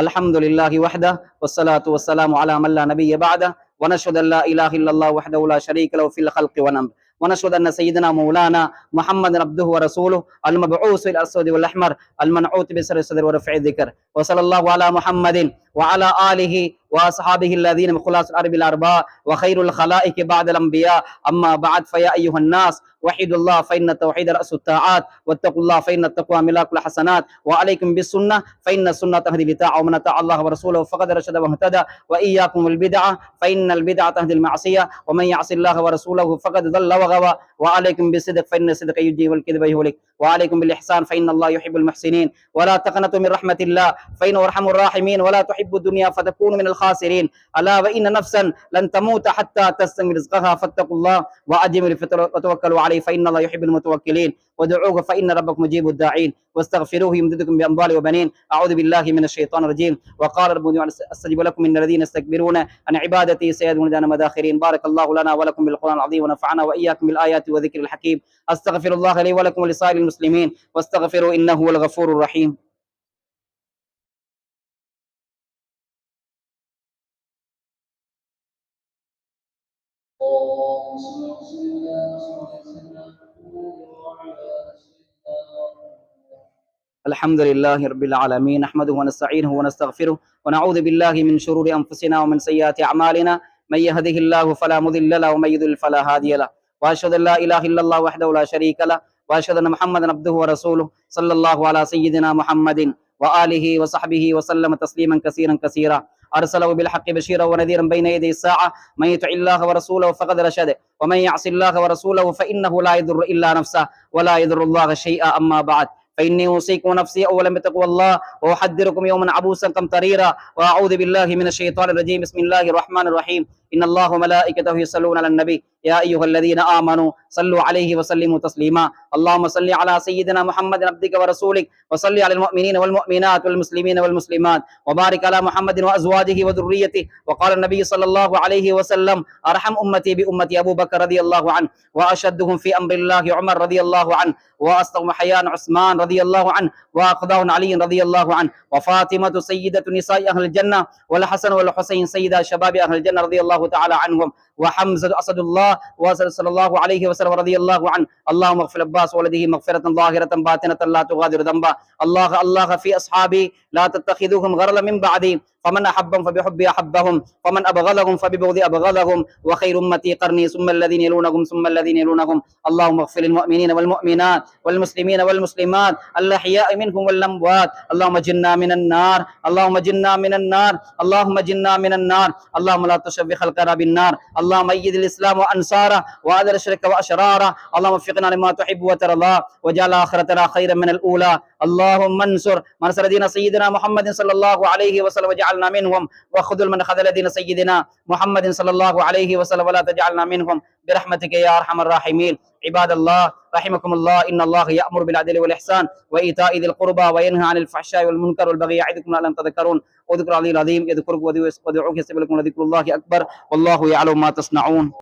[SPEAKER 1] அல்ஹம்துலில்லாஹி வஹ்தஹு வஸ்ஸலாத்து வஸ்ஸலாமு அலா மன் லா நபிய்ய பஅதஹு ونشهد ان لا اله الا الله وحده لا شريك له في الخلق والامر ونشهد ان سيدنا مولانا محمد عبده ورسوله المبعوث الى الاسود والاحمر المنعوت بسر الصدر ورفع الذكر وصلى الله على محمد وعلى اله واصحابه الذين من خلاص الارب الاربعاء وخير الخلائق بعد الانبياء. اما بعد، فيا ايها الناس وحدوا الله فان التوحيد راس الطاعات، واتقوا الله فان التقوى ملاك الحسنات، وعليكم بالسنه فان السنه تهدي لطاعه، ومن اطاع الله ورسوله فقد رشد واهتدى، واياكم البدعه فان البدعه تهدي المعصيه، ومن يعص الله ورسوله فقد ضل وغوى. وعليكم بالصدق فان الصدق يجزي والكذب يهلك، وعليكم بالاحسان فان الله يحب المحسنين، ولا تقنطوا من رحمه الله فانه ارحم الراحمين، ولا تحبوا الدنيا فتكونوا من الخاسرين. ألا وإن نفسا لن تموت حتى تستكمل رزقها فاتقوا الله وأجملوا وتوكلوا عليه فإن الله يحب المتوكلين. ودعوه فإن ربكم مجيب الداعين. واستغفروه يمددكم بأموال وبنين. أعوذ بالله من الشيطان الرجيم. وقال ربكم أستجب لكم من الذين يستكبرون عن عبادتي سيدخلون جهنم داخرين. بارك الله لنا ولكم بالقرآن العظيم ونفعنا وإياكم بالآيات والذكر الحكيم. أستغفر الله لي ولكم ولسائر المسلمين واستغفروا إنه هو الغفور الرحيم. الحمد لله رب العالمين نحمده ونستعينه ونستغفره ونعوذ بالله من شرور أنفسنا ومن سيئات أعمالنا من يهده الله فلا مضل له ومن يضلل فلا هادي له وأشهد أن لا إله إلا الله وحده لا شريك له وأشهد أن محمدا عبده ورسوله صلى الله على سيدنا محمد وآله وصحبه وسلم تسليما كثيرا كثيرا. أرسله بالحق بشيرا ونذيرا بين يدي الساعة. من يطع الله ورسوله فقد رشد ومن يعص الله ورسوله فإنه لا يضر إلا نفسه ولا يضر الله شيئا. أما بعد فإني أوصيكم نفسي أولا بتقوى الله وأحذركم يوما عبوسا قمطريرا وأعوذ بالله من الشيطان الرجيم. بسم الله الرحمن الرحيم. إن الله وملائكته يصلون على النبي يا أيها الذين آمنوا صلوا عليه وسلموا تسليما. اللهم صل على سيدنا محمد عبدك ورسولك وصل على المؤمنين والمؤمنات والمسلمين والمسلمات وبارك على محمد وأزواجه وذريته. وقال النبي صلى الله عليه وسلم أرحم أمتي بأمتي أبو بكر رضي الله عنه وأشدهم في أمر الله عمر رضي الله عنه وأصدقهم حيان عثمان رضي الله عنه وأقضاهم علي رضي الله عنه وفاطمة سيدة نساء أهل الجنة والحسن والحسين سيدا شباب أهل الجنة رضي الله تعالى عنهم وحمزة أسد الله وصلى الله عليه وسلم رضي الله عنه. اللهم اغفر عباس ولده مغفرة ظاهرة باطنة لا تغادر ذنبا. الله في أصحابي لا تتخذوهم غرلا من بعدي فمن أحبهم فبحبي أحبهم ومن أبغضهم فببغضي أبغضهم وخير أمتي قرني ثم الذين يلونهم ثم الذين يلونهم. اللهم اغفر للمؤمنين والمؤمنات والمسلمين والمسلمات الأحياء منهم والأموات. اللهم جنا من النار اللهم جنا من النار اللهم جنا من النار. اللهم لا تشبه خلقنا بالنار. اللهم أيد الإسلام وأنصاره وأذل الشرك وأشراره. اللهم وفقنا لما تحب وترضى وجعل آخرتنا خيرا من الأولى. اللهم انصر من نصر دين سيدنا محمد صلى الله عليه وسلم وجعلنا منهم وخذل من خذل دين سيدنا محمد صلى الله عليه وسلم ولا تجعلنا منهم برحمتك يا أرحم الراحمين. عباد الله رحمكم الله إن الله يأمر بالعدل والإحسان وإيتاء ذي القربى وينهى عن الفحشاء والمنكر والبغي يعظكم لعلكم تذكرون. واذكروا العلي العظيم يذكركم ودعوه يستجب لكم ولذكر الله أكبر والله يعلم ما تصنعون.